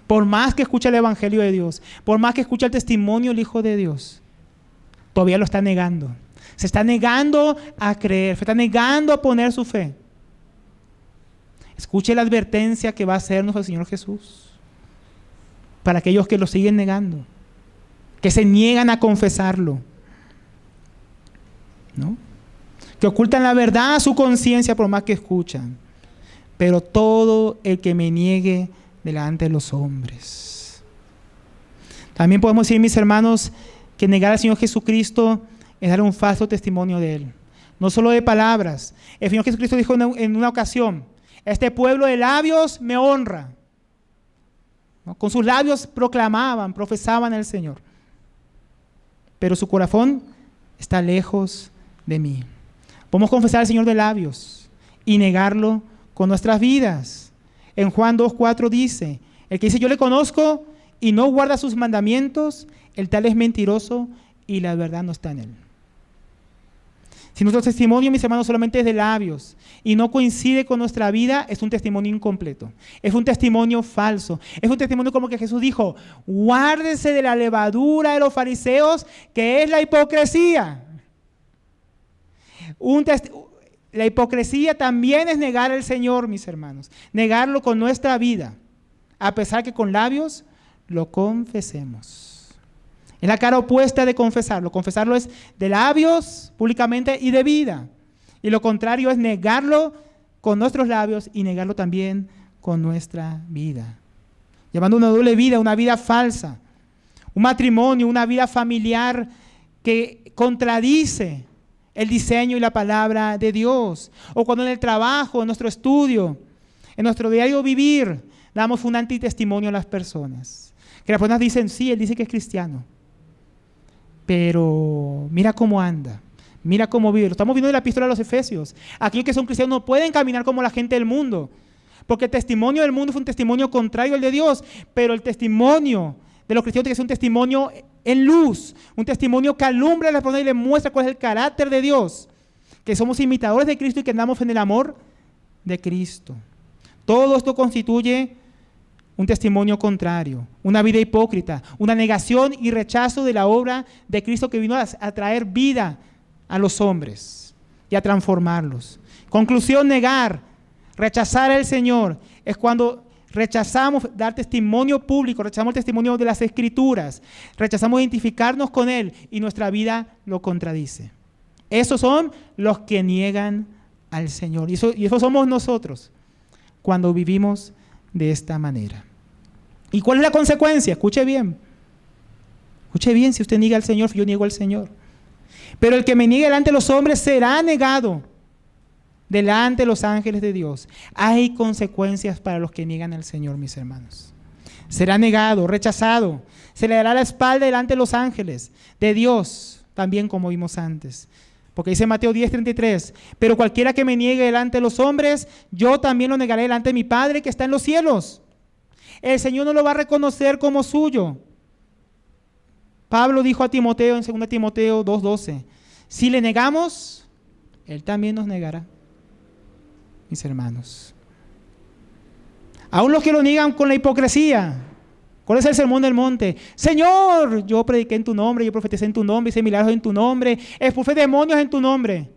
Speaker 1: por más que escucha el Evangelio de Dios, por más que escucha el testimonio del Hijo de Dios, todavía lo está negando. Se está negando a creer, se está negando a poner su fe. Escuche la advertencia que va a hacernos el Señor Jesús para aquellos que lo siguen negando, que se niegan a confesarlo, ¿no? Que ocultan la verdad a su conciencia por más que escuchan. Pero todo el que me niegue delante de los hombres. También podemos decir, mis hermanos, que negar al Señor Jesucristo es dar un falso testimonio de Él. No solo de palabras. El Señor Jesucristo dijo en una ocasión, Este pueblo de labios me honra. ¿No? Con sus labios proclamaban, profesaban al Señor. Pero su corazón está lejos de mí. Podemos confesar al Señor de labios y negarlo con nuestras vidas. En Juan 2:4 dice, el que dice yo le conozco y no guarda sus mandamientos, el tal es mentiroso y la verdad no está en él. Si nuestro testimonio, mis hermanos, solamente es de labios y no coincide con nuestra vida, es un testimonio incompleto. Es un testimonio falso. Es un testimonio como que Jesús dijo, guárdese de la levadura de los fariseos, que es la hipocresía. La hipocresía también es negar al Señor, mis hermanos. Negarlo con nuestra vida, a pesar que con labios lo confesemos. Es la cara opuesta de confesarlo. Confesarlo es de labios públicamente y de vida. Y lo contrario es negarlo con nuestros labios y negarlo también con nuestra vida. Llevando una doble vida, una vida falsa. Un matrimonio, una vida familiar que contradice el diseño y la palabra de Dios. O cuando en el trabajo, en nuestro estudio, en nuestro diario vivir, damos un antitestimonio a las personas. Que las personas dicen, sí, él dice que es cristiano. Pero mira cómo anda, mira cómo vive. Lo estamos viendo en la epístola a los Efesios. Aquellos que son cristianos no pueden caminar como la gente del mundo, porque el testimonio del mundo fue un testimonio contrario al de Dios, pero el testimonio de los cristianos es un testimonio en luz, un testimonio que alumbra a las personas y les muestra cuál es el carácter de Dios, que somos imitadores de Cristo y que andamos en el amor de Cristo. Todo esto constituye un testimonio contrario, una vida hipócrita, una negación y rechazo de la obra de Cristo que vino a traer vida a los hombres y a transformarlos. Conclusión, negar, rechazar al Señor es cuando rechazamos dar testimonio público, rechazamos el testimonio de las Escrituras, rechazamos identificarnos con Él y nuestra vida lo contradice. Esos son los que niegan al Señor y eso somos nosotros cuando vivimos de esta manera. ¿Y cuál es la consecuencia? Escuche bien si usted niega al Señor, yo niego al Señor. Pero el que me niegue delante de los hombres será negado delante de los ángeles de Dios. Hay consecuencias para los que niegan al Señor, mis hermanos. Será negado, rechazado, se le dará la espalda delante de los ángeles de Dios, también como vimos antes. Porque dice Mateo 10:33, pero cualquiera que me niegue delante de los hombres, yo también lo negaré delante de mi Padre que está en los cielos. El Señor no lo va a reconocer como suyo. Pablo dijo a Timoteo en 2 Timoteo 2:12, si le negamos, Él también nos negará, mis hermanos. Aún los que lo niegan con la hipocresía. ¿Cuál es el sermón del monte? Señor, yo prediqué en tu nombre, yo profeticé en tu nombre, hice milagros en tu nombre, expulsé demonios en tu nombre.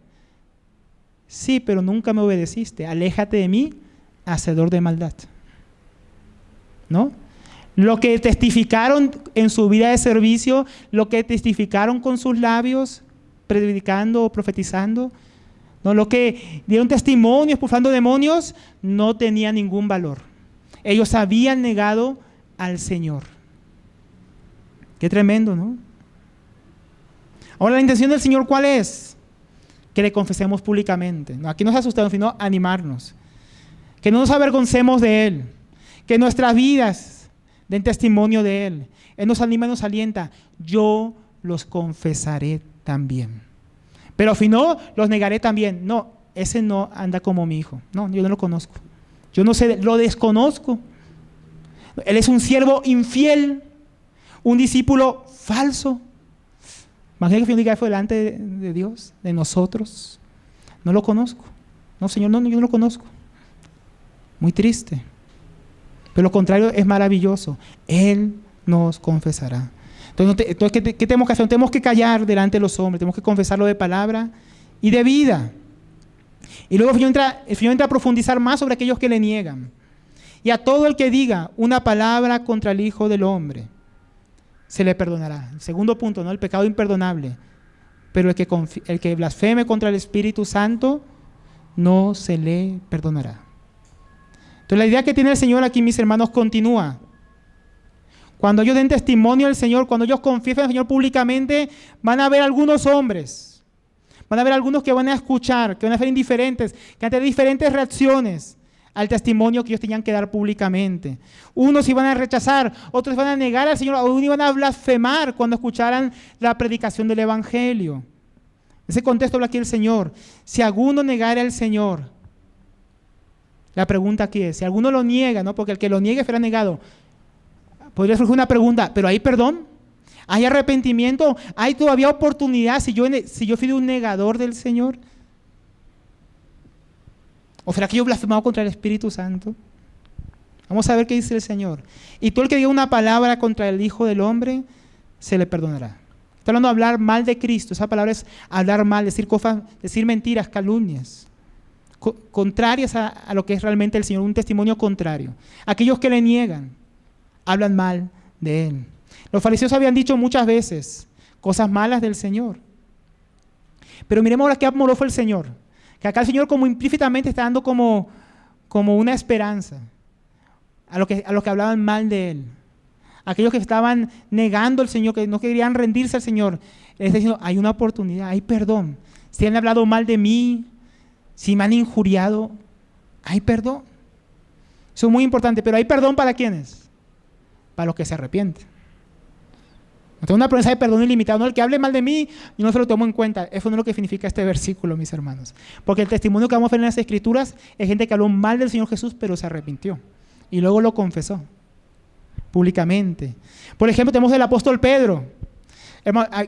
Speaker 1: Sí, pero nunca me obedeciste. Aléjate de mí, hacedor de maldad. ¿No? Lo que testificaron en su vida de servicio, lo que testificaron con sus labios, predicando o profetizando, ¿no? Lo que dieron testimonio expulsando demonios, no tenía ningún valor. Ellos habían negado al Señor. Qué tremendo, ¿no? Ahora, la intención del Señor, ¿cuál es? Que le confesemos públicamente. No, aquí no se asustamos, sino animarnos. Que no nos avergoncemos de Él. Que nuestras vidas den testimonio de Él. Él nos anima y nos alienta. Yo los confesaré también. Pero si no, los negaré también. No, ese no anda como mi hijo. No, yo no lo conozco. Yo no sé, lo desconozco. Él es un siervo infiel, un discípulo falso. Imagínate que un día fue delante de Dios, de nosotros. No lo conozco. No, Señor, no, yo no lo conozco. Muy triste. Pero lo contrario es maravilloso. Él nos confesará. Entonces, ¿qué tenemos que hacer? Tenemos que callar delante de los hombres, tenemos que confesarlo de palabra y de vida. Y luego el Señor entra a profundizar más sobre aquellos que le niegan. Y a todo el que diga una palabra contra el Hijo del Hombre, se le perdonará. El segundo punto, ¿no? El pecado imperdonable. Pero el que blasfeme contra el Espíritu Santo, no se le perdonará. Entonces la idea que tiene el Señor aquí, mis hermanos, continúa. Cuando ellos den testimonio al Señor, cuando ellos confiesen al Señor públicamente, van a haber algunos hombres, van a haber algunos que van a escuchar, que van a ser indiferentes, que van a tener diferentes reacciones al testimonio que ellos tenían que dar públicamente. Unos iban a rechazar, otros iban a negar al Señor, unos iban a blasfemar cuando escucharan la predicación del Evangelio. En ese contexto habla aquí el Señor. Si alguno negara al Señor, la pregunta aquí es, si alguno lo niega, ¿no? Porque el que lo niegue será negado. Podría surgir una pregunta, ¿pero hay perdón? ¿Hay arrepentimiento? ¿Hay todavía oportunidad si yo fui un negador del Señor? ¿O será que yo he blasfemado contra el Espíritu Santo? Vamos a ver qué dice el Señor. Y todo el que diga una palabra contra el Hijo del Hombre, se le perdonará. Está hablando de hablar mal de Cristo. Esa palabra es hablar mal, decir cosas, decir mentiras, calumnias, contrarias a lo que es realmente el Señor, un testimonio contrario. Aquellos que le niegan, hablan mal de Él. Los fariseos habían dicho muchas veces cosas malas del Señor. Pero miremos ahora qué amoroso fue el Señor. Que acá el Señor como implícitamente está dando como una esperanza a los que hablaban mal de Él. Aquellos que estaban negando al Señor, que no querían rendirse al Señor. Él está diciendo, hay una oportunidad, hay perdón. Si han hablado mal de mí, si me han injuriado, hay perdón. Eso es muy importante, pero hay perdón ¿para quiénes? Para los que se arrepienten. No tengo una promesa de perdón ilimitado. No, el que hable mal de mí, yo no se lo tomo en cuenta. Eso no es lo que significa este versículo, mis hermanos. Porque el testimonio que vamos a ver en las Escrituras es gente que habló mal del Señor Jesús, pero se arrepintió. Y luego lo confesó públicamente. Por ejemplo, tenemos el apóstol Pedro.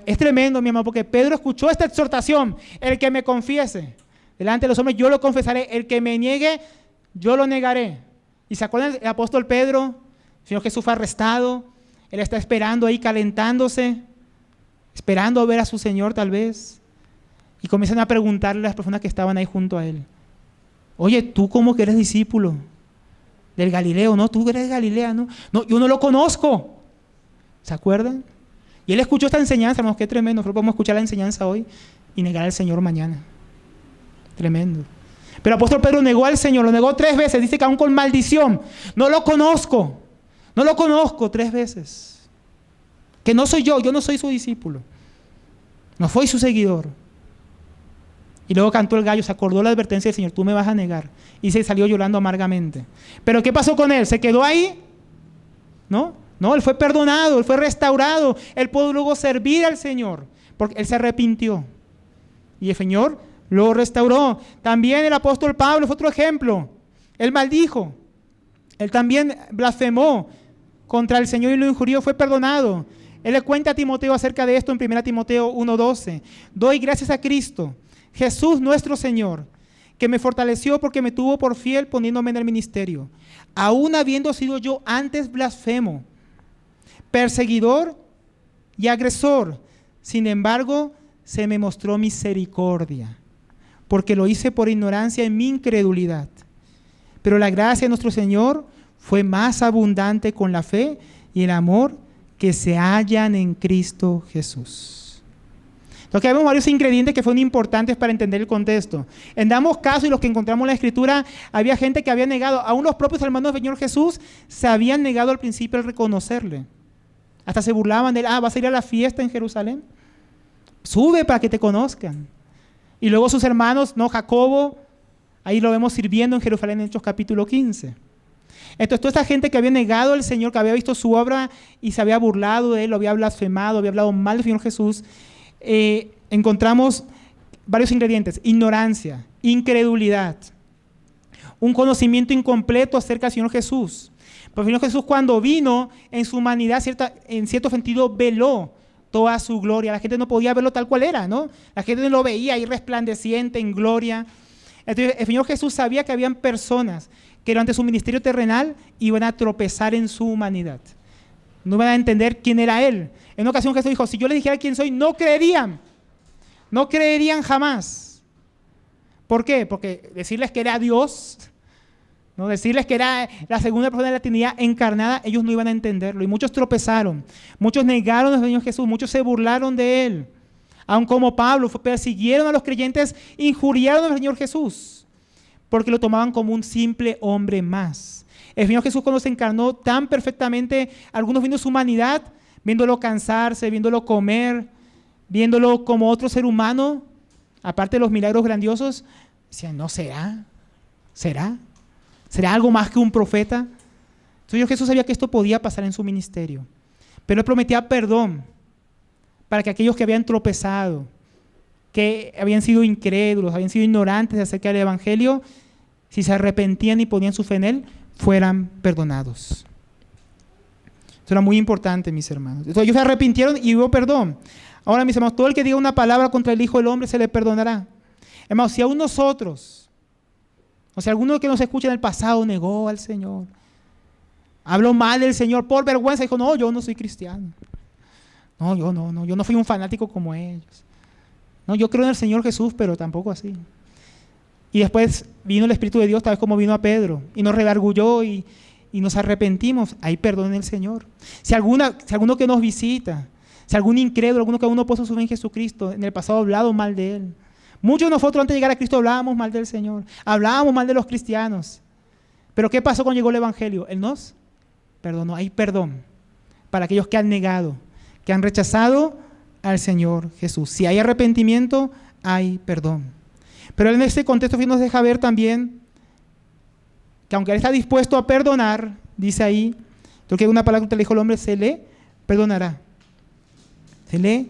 Speaker 1: Es tremendo, mi hermano, porque Pedro escuchó esta exhortación. El que me confiese delante de los hombres, yo lo confesaré. El que me niegue, yo lo negaré. ¿Y se acuerdan del apóstol Pedro? El Señor Jesús fue arrestado. Él está esperando ahí, calentándose, esperando a ver a su Señor tal vez. Y comienzan a preguntarle a las personas que estaban ahí junto a Él. Oye, ¿tú cómo que eres discípulo del Galileo? No, tú eres de Galilea, ¿no? No, yo no lo conozco. ¿Se acuerdan? Y él escuchó esta enseñanza, hermanos, qué tremendo. Nosotros podemos escuchar la enseñanza hoy y negar al Señor mañana. Tremendo. Pero el apóstol Pedro negó al Señor, lo negó 3 veces, dice que aún con maldición. No lo conozco. No lo conozco 3 veces. Que no soy yo no soy su discípulo. No soy su seguidor. Y luego cantó el gallo, se acordó la advertencia del Señor, tú me vas a negar. Y se salió llorando amargamente. ¿Pero qué pasó con él? ¿Se quedó ahí? No, él fue perdonado, él fue restaurado. Él pudo luego servir al Señor, porque él se arrepintió. Y el Señor lo restauró. También el apóstol Pablo fue otro ejemplo. Él maldijo. Él también blasfemó contra el Señor y lo injurió, fue perdonado. Él le cuenta a Timoteo acerca de esto en 1 Timoteo 1:12. Doy gracias a Cristo, Jesús nuestro Señor, que me fortaleció porque me tuvo por fiel poniéndome en el ministerio. Aún habiendo sido yo antes blasfemo, perseguidor y agresor, sin embargo, se me mostró misericordia, porque lo hice por ignorancia en mi incredulidad. Pero la gracia de nuestro Señor fue más abundante con la fe y el amor que se hallan en Cristo Jesús. Entonces, vemos varios ingredientes que fueron importantes para entender el contexto. En ambos casos, y los que encontramos en la Escritura, había gente que había negado, aún los propios hermanos del Señor Jesús se habían negado al principio el reconocerle. Hasta se burlaban de él, vas a ir a la fiesta en Jerusalén, sube para que te conozcan. Y luego sus hermanos, Jacobo, ahí lo vemos sirviendo en Jerusalén en Hechos capítulo 15. Entonces, toda esta gente que había negado al Señor, que había visto su obra y se había burlado de él, lo había blasfemado, había hablado mal del Señor Jesús, encontramos varios ingredientes: ignorancia, incredulidad, un conocimiento incompleto acerca del Señor Jesús. Porque el Señor Jesús, cuando vino en su humanidad, en cierto sentido veló toda su gloria. La gente no podía verlo tal cual era, ¿no? La gente no lo veía ahí resplandeciente en gloria. Entonces, el Señor Jesús sabía que habían personas que durante su ministerio terrenal iban a tropezar en su humanidad. No iban a entender quién era Él. En una ocasión Jesús dijo, si yo les dijera quién soy, no creerían. No creerían jamás. ¿Por qué? Porque decirles que era Dios, ¿no? Decirles que era la segunda persona de la Trinidad encarnada, ellos no iban a entenderlo. Y muchos tropezaron. Muchos negaron al Señor Jesús. Muchos se burlaron de Él. Aun como Pablo, persiguieron a los creyentes, injuriaron al Señor Jesús, porque lo tomaban como un simple hombre más. El Señor Jesús, cuando se encarnó tan perfectamente, algunos viendo su humanidad, viéndolo cansarse, viéndolo comer, viéndolo como otro ser humano, aparte de los milagros grandiosos, decían, ¿no será? ¿Será? ¿Será algo más que un profeta? Entonces Jesús sabía que esto podía pasar en su ministerio. Pero Él prometía perdón para que aquellos que habían tropezado, que habían sido incrédulos, habían sido ignorantes acerca del Evangelio, si se arrepentían y ponían su fe en Él, fueran perdonados. Eso era muy importante, mis hermanos. Entonces ellos se arrepintieron y hubo perdón. Ahora, mis hermanos, todo el que diga una palabra contra el Hijo del Hombre se le perdonará. Hermanos, si aún nosotros, o sea, alguno que nos escucha en el pasado negó al Señor, habló mal del Señor por vergüenza, dijo, no, yo no soy cristiano. No, yo no fui un fanático como ellos. No, yo creo en el Señor Jesús, pero tampoco así. Y después vino el Espíritu de Dios, tal vez como vino a Pedro, y nos redargulló y nos arrepentimos. Hay perdón en el Señor. Si alguno que nos visita, si algún incrédulo, alguno que aún no puso su fe en Jesucristo, en el pasado ha hablado mal de Él. Muchos de nosotros antes de llegar a Cristo hablábamos mal del Señor, hablábamos mal de los cristianos. Pero ¿qué pasó cuando llegó el Evangelio? Él nos perdonó. Hay perdón para aquellos que han negado, que han rechazado al Señor Jesús. Si hay arrepentimiento, hay perdón. Pero en este contexto nos deja ver también que aunque Él está dispuesto a perdonar, dice ahí, creo que una palabra contra el Hijo del Hombre, se le perdonará. Se le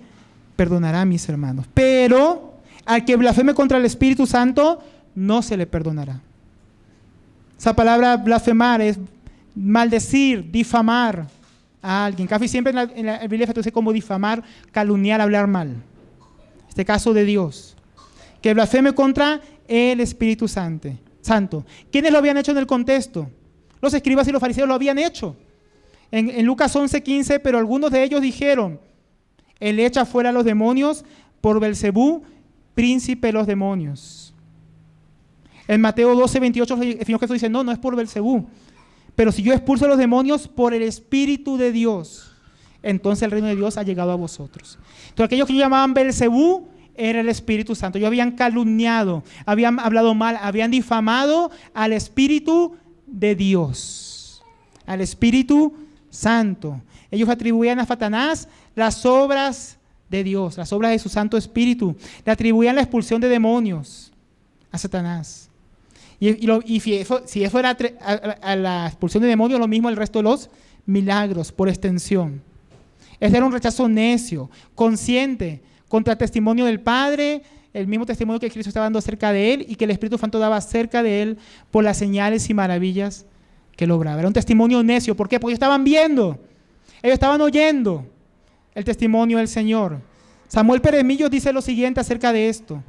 Speaker 1: perdonará, mis hermanos. Pero al que blasfeme contra el Espíritu Santo, no se le perdonará. Esa palabra blasfemar es maldecir, difamar a alguien. Casi siempre en la Biblia se dice como difamar, calumniar, hablar mal. En este caso de Dios. Que blasfeme contra el Espíritu Santo. ¿Quiénes lo habían hecho en el contexto? Los escribas y los fariseos lo habían hecho. En Lucas 11:15, pero algunos de ellos dijeron, Él echa fuera a los demonios por Belcebú, príncipe de los demonios. En Mateo 12:28, el Señor Jesús dice, no es por Belcebú, pero si yo expulso a los demonios por el Espíritu de Dios, entonces el reino de Dios ha llegado a vosotros. Entonces aquellos que llamaban Belcebú era el Espíritu Santo. Ellos habían calumniado, habían hablado mal, habían difamado al Espíritu de Dios, al Espíritu Santo. Ellos atribuían a Satanás las obras de Dios, las obras de su Santo Espíritu. Le atribuían la expulsión de demonios a Satanás. Si eso era a la expulsión de demonios, lo mismo el resto de los milagros, por extensión. Ese era un rechazo necio, consciente, contra el testimonio del Padre, el mismo testimonio que Cristo estaba dando acerca de Él y que el Espíritu Santo daba acerca de Él por las señales y maravillas que lograba. Era un testimonio necio. ¿Por qué? Porque ellos estaban viendo, ellos estaban oyendo el testimonio del Señor. Samuel Pérez Millos dice lo siguiente acerca de esto.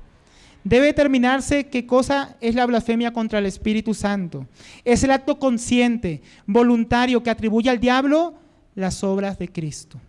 Speaker 1: Debe determinarse qué cosa es la blasfemia contra el Espíritu Santo. Es el acto consciente, voluntario, que atribuye al diablo las obras de Cristo,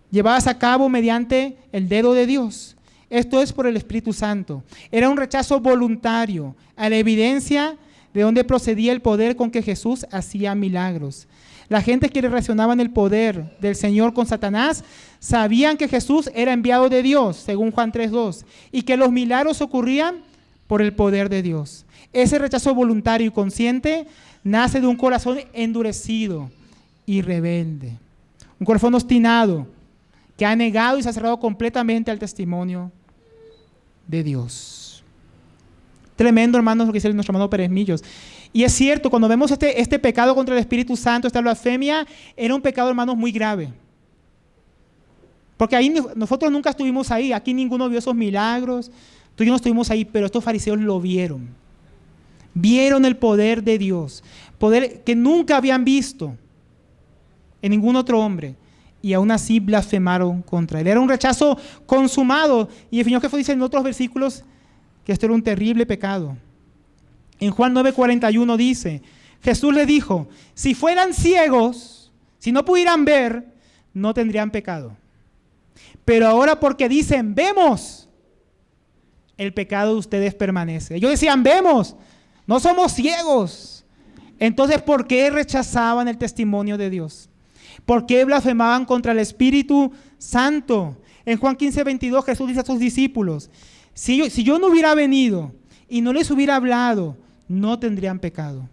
Speaker 1: llevadas a cabo mediante el dedo de Dios. Esto es por el Espíritu Santo. Era un rechazo voluntario a la evidencia de donde procedía el poder con que Jesús hacía milagros. La gente que relacionaban el poder del Señor con Satanás sabían que Jesús era enviado de Dios, según Juan 3:2, y que los milagros ocurrían por el poder de Dios. Ese rechazo voluntario y consciente nace de un corazón endurecido y rebelde, un corazón obstinado que ha negado y se ha cerrado completamente al testimonio de Dios. Tremendo, hermanos, lo que dice nuestro hermano Pérez Millos. Y es cierto, cuando vemos este pecado contra el Espíritu Santo, esta blasfemia, era un pecado, hermanos, muy grave. Porque ahí nosotros nunca estuvimos ahí, aquí ninguno vio esos milagros, tú y yo no estuvimos ahí, pero estos fariseos lo vieron. Vieron el poder de Dios, poder que nunca habían visto en ningún otro hombre, y aún así blasfemaron contra él. Era un rechazo consumado, y el Señor Jesús dice en otros versículos que esto era un terrible pecado. En Juan 9:41 dice, Jesús le dijo, si fueran ciegos, si no pudieran ver, no tendrían pecado. Pero ahora porque dicen, vemos, el pecado de ustedes permanece. Ellos decían, vemos, no somos ciegos. Entonces, ¿por qué rechazaban el testimonio de Dios? ¿Por qué blasfemaban contra el Espíritu Santo? En Juan 15:22 Jesús dice a sus discípulos, si yo no hubiera venido y no les hubiera hablado, no tendrían pecado.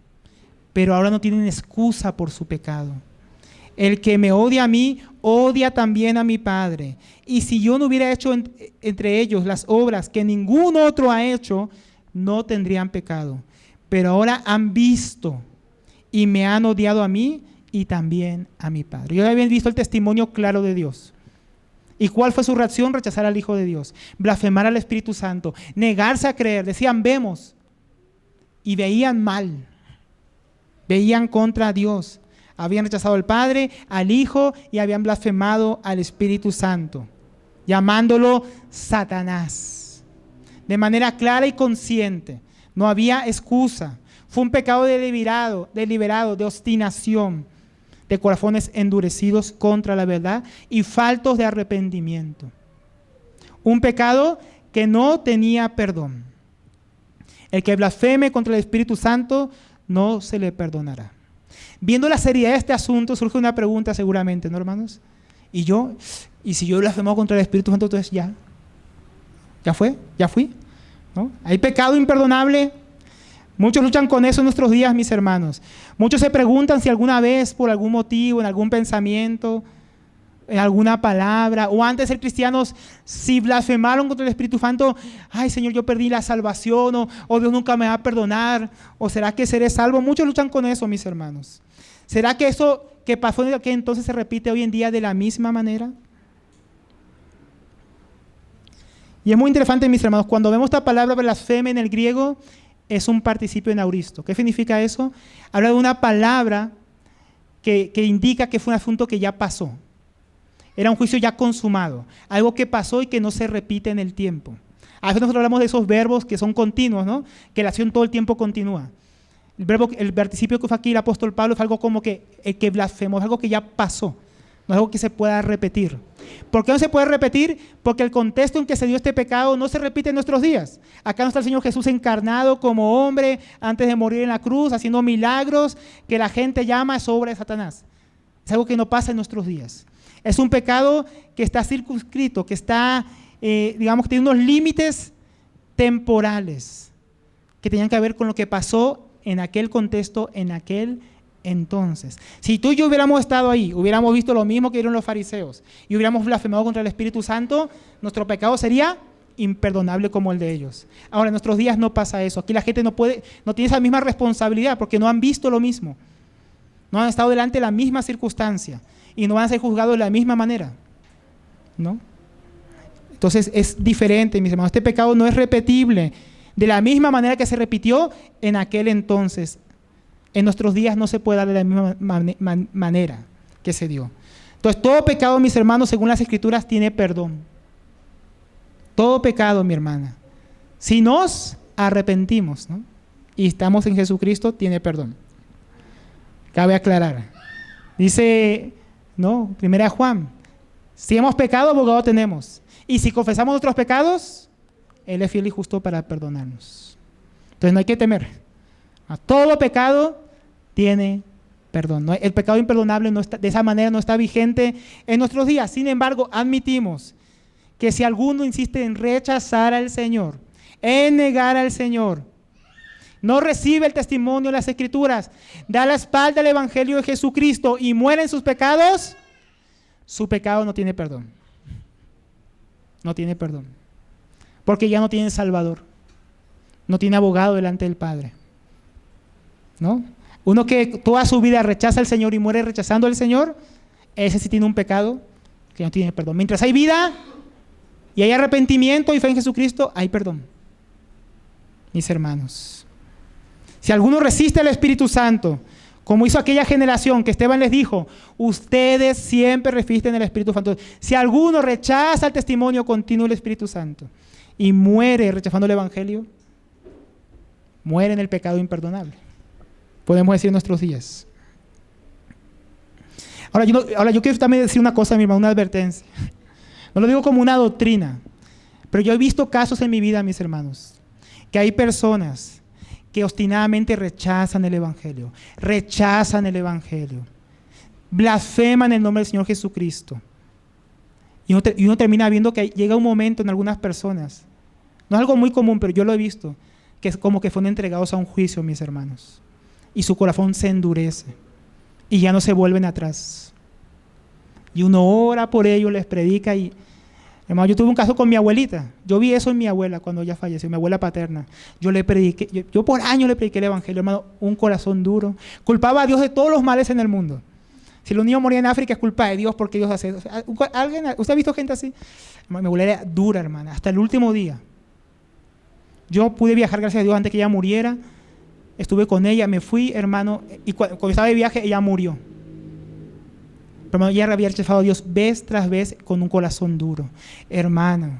Speaker 1: Pero ahora no tienen excusa por su pecado. El que me odia a mí, odia también a mi Padre. Y si yo no hubiera hecho entre ellos las obras que ningún otro ha hecho, no tendrían pecado. pero ahora han visto y me han odiado a mí y también a mi Padre. Ellos habían visto el testimonio claro de Dios. ¿Y cuál fue su reacción? Rechazar al Hijo de Dios, blasfemar al Espíritu Santo, negarse a creer. Decían, vemos, y veían mal, veían contra Dios. Habían rechazado al Padre, al Hijo, y habían blasfemado al Espíritu Santo, llamándolo Satanás, de manera clara y consciente. No había excusa. Fue un pecado deliberado, de obstinación, de corazones endurecidos contra la verdad y faltos de arrepentimiento. Un pecado que no tenía perdón. El que blasfeme contra el Espíritu Santo no se le perdonará. Viendo la seriedad de este asunto, surge una pregunta seguramente, ¿no, hermanos? ¿Y si yo blasfemo contra el Espíritu Santo, entonces ya fui? ¿No? ¿Hay pecado imperdonable? Muchos luchan con eso en nuestros días, mis hermanos. Muchos se preguntan si alguna vez, por algún motivo, en algún pensamiento, en alguna palabra, o antes de ser cristianos, si blasfemaron contra el Espíritu Santo, ay Señor, yo perdí la salvación, o Dios nunca me va a perdonar, o ¿será que seré salvo? Muchos luchan con eso, mis hermanos. ¿Será que eso que pasó en aquel entonces se repite hoy en día de la misma manera? Y es muy interesante, mis hermanos, cuando vemos esta palabra blasfemia en el griego, es un participio en auristo. ¿Qué significa eso? Habla de una palabra que indica que fue un asunto que ya pasó. Era un juicio ya consumado, algo que pasó y que no se repite en el tiempo. A veces nosotros hablamos de esos verbos que son continuos, ¿no? Que la acción todo el tiempo continúa. El participio que fue aquí el apóstol Pablo es algo como que el que blasfemó, es algo que ya pasó, no es algo que se pueda repetir. ¿Por qué no se puede repetir? Porque el contexto en que se dio este pecado no se repite en nuestros días. Acá no está el Señor Jesús encarnado como hombre antes de morir en la cruz, haciendo milagros que la gente llama obra de Satanás. Es algo que no pasa en nuestros días. Es un pecado que está circunscrito, que está, digamos, que tiene unos límites temporales que tenían que ver con lo que pasó en aquel contexto, en aquel entonces. Si tú y yo hubiéramos estado ahí, hubiéramos visto lo mismo que vieron los fariseos y hubiéramos blasfemado contra el Espíritu Santo, nuestro pecado sería imperdonable como el de ellos. Ahora, en nuestros días no pasa eso. Aquí la gente no tiene esa misma responsabilidad porque no han visto lo mismo. No han estado delante de la misma circunstancia y no van a ser juzgados de la misma manera, ¿no? Entonces es diferente, mis hermanos. Este pecado no es repetible de la misma manera que se repitió en aquel entonces. En nuestros días no se puede dar de la misma manera que se dio. Entonces, todo pecado, mis hermanos, según las Escrituras, tiene perdón. Todo pecado, mi hermana, si nos arrepentimos, ¿no? Y estamos en Jesucristo, tiene perdón. Cabe aclarar. Dice, ¿no? 1 Juan, si hemos pecado, abogado tenemos. Y si confesamos nuestros pecados, Él es fiel y justo para perdonarnos. Entonces, no hay que temer. Todo pecado tiene perdón. ¿No? El pecado imperdonable no está, de esa manera no está vigente en nuestros días. Sin embargo, admitimos que si alguno insiste en rechazar al Señor, en negar al Señor, no recibe el testimonio de las Escrituras, da la espalda al Evangelio de Jesucristo y muere en sus pecados, su pecado no tiene perdón. No tiene perdón. Porque ya no tiene Salvador. No tiene abogado delante del Padre. ¿No? Uno que toda su vida rechaza al Señor y muere rechazando al Señor, ese sí tiene un pecado que no tiene perdón. Mientras hay vida y hay arrepentimiento y fe en Jesucristo, hay perdón. Mis hermanos, si alguno resiste al Espíritu Santo, como hizo aquella generación que Esteban les dijo, ustedes siempre resisten al Espíritu Santo. Si alguno rechaza el testimonio continuo del Espíritu Santo y muere rechazando el Evangelio, muere en el pecado imperdonable. Podemos decir en nuestros días. Ahora yo quiero también decir una cosa, mi hermano, una advertencia. No lo digo como una doctrina, pero yo he visto casos en mi vida, mis hermanos, que hay personas que obstinadamente rechazan el Evangelio, blasfeman el nombre del Señor Jesucristo. Y uno termina viendo que llega un momento en algunas personas, no es algo muy común, pero yo lo he visto, que es como que fueron entregados a un juicio, mis hermanos. Y su corazón se endurece y ya no se vuelven atrás. Y uno ora por ellos, les predica y Hermano, yo tuve un caso con mi abuelita. Yo vi eso en mi abuela cuando ella falleció, mi abuela paterna. Yo le prediqué, yo por años le prediqué el evangelio, hermano, un corazón duro. Culpaba a Dios de todos los males en el mundo. Si los niños morían en África es culpa de Dios porque Dios hace eso. ¿Usted ha visto gente así? Mi abuela era dura, hermana, hasta el último día. Yo pude viajar, gracias a Dios, antes que ella muriera. Estuve con ella, me fui, hermano, y cuando estaba de viaje, ella murió. Pero hermano, ella había rechazado a Dios vez tras vez con un corazón duro. Hermano,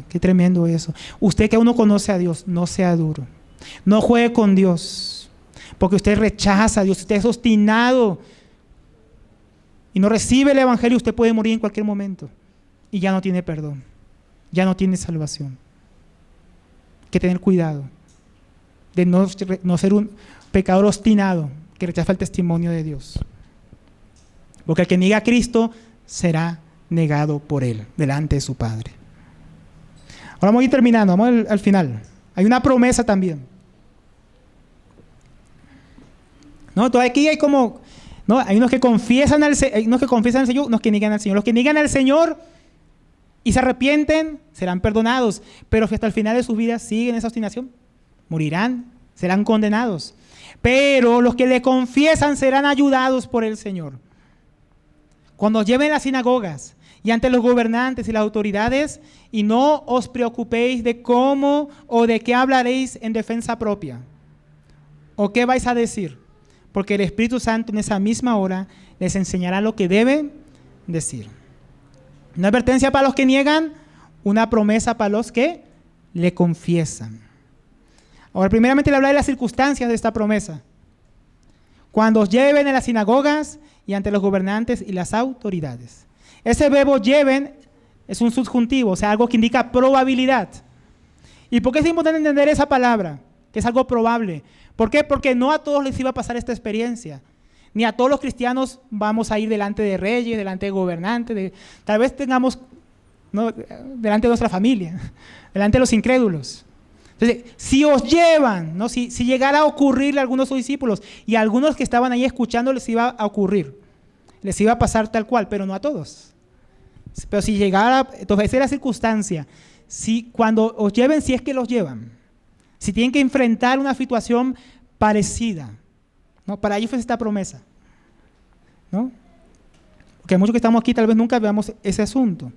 Speaker 1: qué tremendo eso. Usted que aún no conoce a Dios, no sea duro. No juegue con Dios, porque usted rechaza a Dios, usted es obstinado y no recibe el evangelio, usted puede morir en cualquier momento y ya no tiene perdón, ya no tiene salvación. Hay que tener cuidado de no ser un pecador obstinado que rechaza el testimonio de Dios. Porque el que niega a Cristo será negado por Él, delante de su Padre. Ahora vamos a ir terminando, vamos al final. Hay una promesa también. ¿No? Entonces aquí hay como, ¿no? Hay unos que confiesan al Señor, unos que niegan al Señor. Los que niegan al Señor y se arrepienten serán perdonados, pero si hasta el final de sus vidas siguen esa obstinación, morirán, serán condenados. Pero los que le confiesan serán ayudados por el Señor. Cuando os lleven a las sinagogas y ante los gobernantes y las autoridades, y no os preocupéis de cómo o de qué hablaréis en defensa propia, o qué vais a decir, porque el Espíritu Santo en esa misma hora les enseñará lo que deben decir. Una advertencia para los que niegan, una promesa para los que le confiesan. Ahora, primeramente le hablaré de las circunstancias de esta promesa. Cuando os lleven a las sinagogas y ante los gobernantes y las autoridades. Ese verbo lleven es un subjuntivo, o sea, algo que indica probabilidad. ¿Y por qué es importante entender esa palabra? Que es algo probable. ¿Por qué? Porque no a todos les iba a pasar esta experiencia. Ni a todos los cristianos vamos a ir delante de reyes, delante de gobernantes. Tal vez tengamos, ¿no?, delante de nuestra familia, delante de los incrédulos. Entonces, si os llevan, ¿no?, si llegara a ocurrirle a algunos de sus discípulos y a algunos que estaban ahí escuchando les iba a ocurrir, les iba a pasar tal cual, pero no a todos. Pero si llegara, entonces esa es la circunstancia. Si cuando os lleven, si es que los llevan, si tienen que enfrentar una situación parecida, ¿no? Para ellos fue esta promesa, ¿no? Porque muchos que estamos aquí tal vez nunca veamos ese asunto.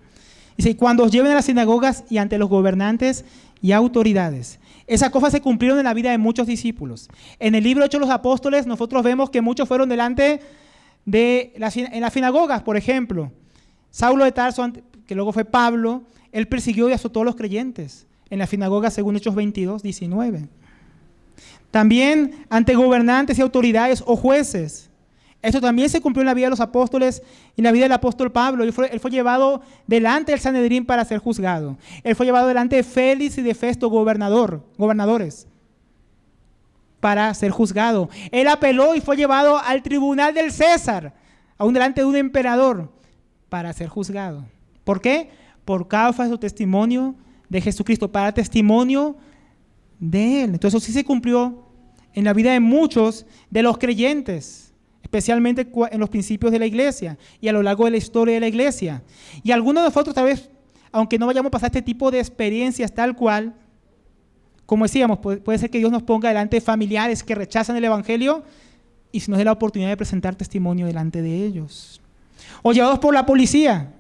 Speaker 1: Dice, cuando os lleven a las sinagogas y ante los gobernantes y autoridades. Esas cosas se cumplieron en la vida de muchos discípulos. En el libro de Hechos de los Apóstoles nosotros vemos que muchos fueron delante de en las sinagogas, por ejemplo. Saulo de Tarso, que luego fue Pablo, él persiguió y azotó a los creyentes en la sinagoga según Hechos 22, 19. También ante gobernantes y autoridades o jueces. Esto también se cumplió en la vida de los apóstoles y en la vida del apóstol Pablo. Él fue llevado delante del Sanedrín para ser juzgado. Él fue llevado delante de Félix y de Festo, gobernadores, para ser juzgado. Él apeló y fue llevado al tribunal del César, aún delante de un emperador, para ser juzgado. ¿Por qué? Por causa de su testimonio de Jesucristo, para testimonio de Él. Entonces eso sí se cumplió en la vida de muchos de los creyentes, especialmente en los principios de la iglesia y a lo largo de la historia de la iglesia. Y algunos de nosotros tal vez, aunque no vayamos a pasar este tipo de experiencias tal cual, como decíamos, puede ser que Dios nos ponga delante de familiares que rechazan el evangelio y se nos dé la oportunidad de presentar testimonio delante de ellos. O llevados por la policía.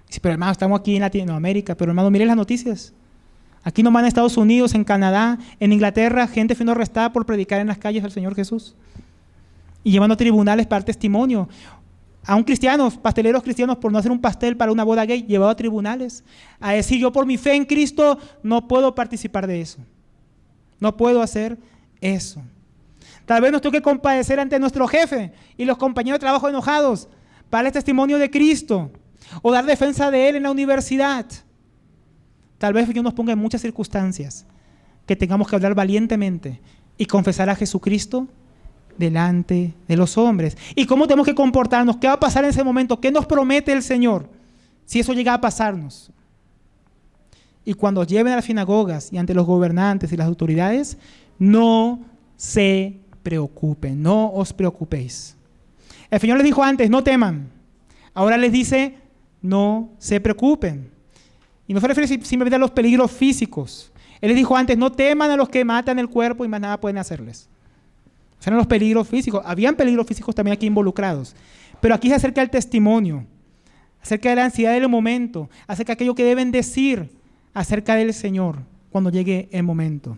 Speaker 1: Sí, pero hermano, estamos aquí en Latinoamérica, pero hermano, miren las noticias. Aquí nomás en Estados Unidos, en Canadá, en Inglaterra, gente siendo arrestada por predicar en las calles al Señor Jesús. Y llevando a tribunales para dar testimonio. A un cristiano, pasteleros cristianos, por no hacer un pastel para una boda gay, llevado a tribunales. A decir, yo por mi fe en Cristo no puedo participar de eso. No puedo hacer eso. Tal vez nos toque compadecer ante nuestro jefe y los compañeros de trabajo enojados para el testimonio de Cristo. O dar defensa de Él en la universidad. Tal vez Dios nos ponga en muchas circunstancias que tengamos que hablar valientemente y confesar a Jesucristo delante de los hombres. ¿Y cómo tenemos que comportarnos? ¿Qué va a pasar en ese momento? ¿Qué nos promete el Señor si eso llega a pasarnos? Y cuando os lleven a las sinagogas y ante los gobernantes y las autoridades, no se preocupen, no os preocupéis. El Señor les dijo antes, no teman. Ahora les dice, no se preocupen. Y no se refiere simplemente a los peligros físicos. Él les dijo antes, no teman a los que matan el cuerpo y más nada pueden hacerles. O sea, eran los peligros físicos. Habían peligros físicos también aquí involucrados. Pero aquí se acerca el testimonio, acerca de la ansiedad del momento, acerca de aquello que deben decir acerca del Señor cuando llegue el momento.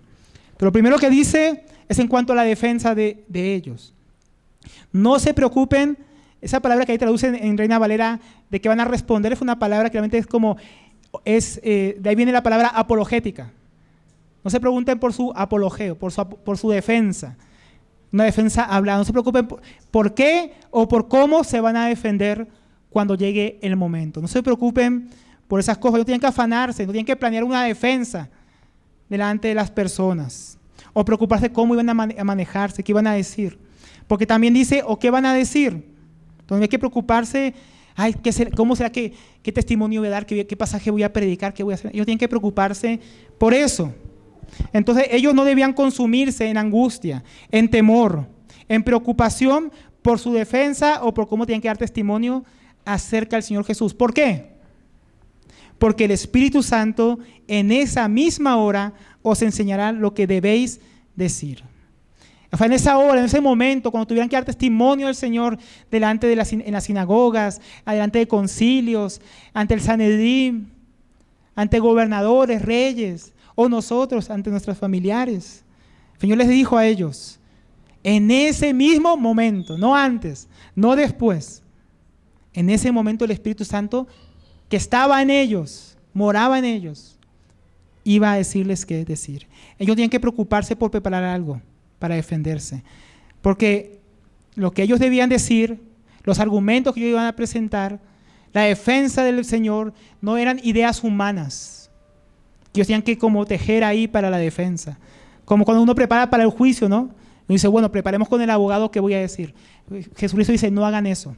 Speaker 1: Pero lo primero que dice es en cuanto a la defensa de ellos. No se preocupen, esa palabra que ahí traducen en Reina Valera, de que van a responder, es una palabra que realmente es como, de ahí viene la palabra apologética. No se pregunten por su apologeo, por su defensa. Una defensa hablada. No se preocupen por qué o por cómo se van a defender cuando llegue el momento. No se preocupen por esas cosas. No tienen que afanarse, no tienen que planear una defensa delante de las personas. O preocuparse cómo iban a manejarse, qué iban a decir. Porque también dice, o qué van a decir. Entonces hay que preocuparse, ¿cómo será qué testimonio voy a dar? ¿Qué pasaje voy a predicar? ¿Qué voy a hacer? Ellos tienen que preocuparse por eso. Entonces ellos no debían consumirse en angustia, en temor, en preocupación por su defensa o por cómo tienen que dar testimonio acerca del Señor Jesús. ¿Por qué? Porque el Espíritu Santo en esa misma hora os enseñará lo que debéis decir. O sea, en esa hora, en ese momento, cuando tuvieran que dar testimonio del Señor delante de en las sinagogas, delante de concilios, ante el Sanedrín, ante gobernadores, reyes, o nosotros ante nuestros familiares. El Señor les dijo a ellos, en ese mismo momento, no antes, no después, en ese momento el Espíritu Santo que estaba en ellos, moraba en ellos, iba a decirles qué decir. Ellos tenían que preocuparse por preparar algo para defenderse, porque lo que ellos debían decir, los argumentos que ellos iban a presentar, la defensa del Señor, no eran ideas humanas. Ellos tenían que como tejer ahí para la defensa. Como cuando uno prepara para el juicio, ¿no? Y dice, bueno, preparemos con el abogado qué voy a decir. Jesucristo dice, no hagan eso.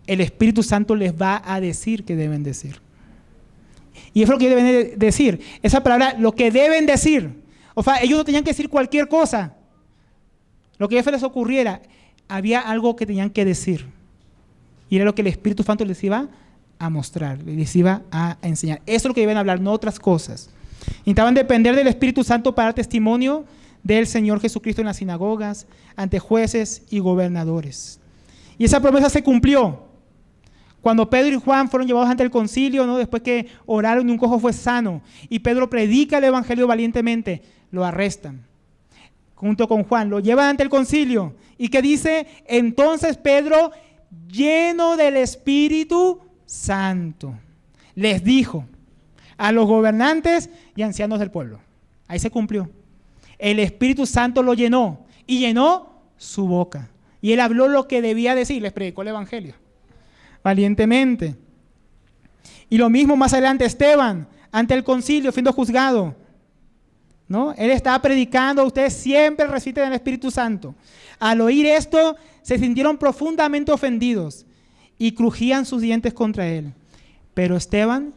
Speaker 1: El Espíritu Santo les va a decir qué deben decir. Y eso es lo que deben decir. Esa palabra, lo que deben decir. O sea, ellos no tenían que decir cualquier cosa. Lo que les ocurriera, había algo que tenían que decir. Y era lo que el Espíritu Santo les iba a mostrar, les iba a enseñar. Eso es lo que deben hablar, no otras cosas. Intentaban depender del Espíritu Santo para dar testimonio del Señor Jesucristo en las sinagogas, ante jueces y gobernadores. Y esa promesa se cumplió. Cuando Pedro y Juan fueron llevados ante el concilio, ¿no? Después que oraron y un cojo fue sano, y Pedro predica el evangelio valientemente, lo arrestan. Junto con Juan, lo llevan ante el concilio. ¿Y qué dice? Entonces Pedro, lleno del Espíritu Santo, les dijo a los gobernantes y ancianos del pueblo. Ahí se cumplió. El Espíritu Santo lo llenó y llenó su boca. Y él habló lo que debía decir, les predicó el evangelio valientemente. Y lo mismo más adelante Esteban, ante el concilio, siendo juzgado, ¿no? Él estaba predicando, ustedes siempre reciben el Espíritu Santo. Al oír esto, se sintieron profundamente ofendidos y crujían sus dientes contra él. Pero Esteban,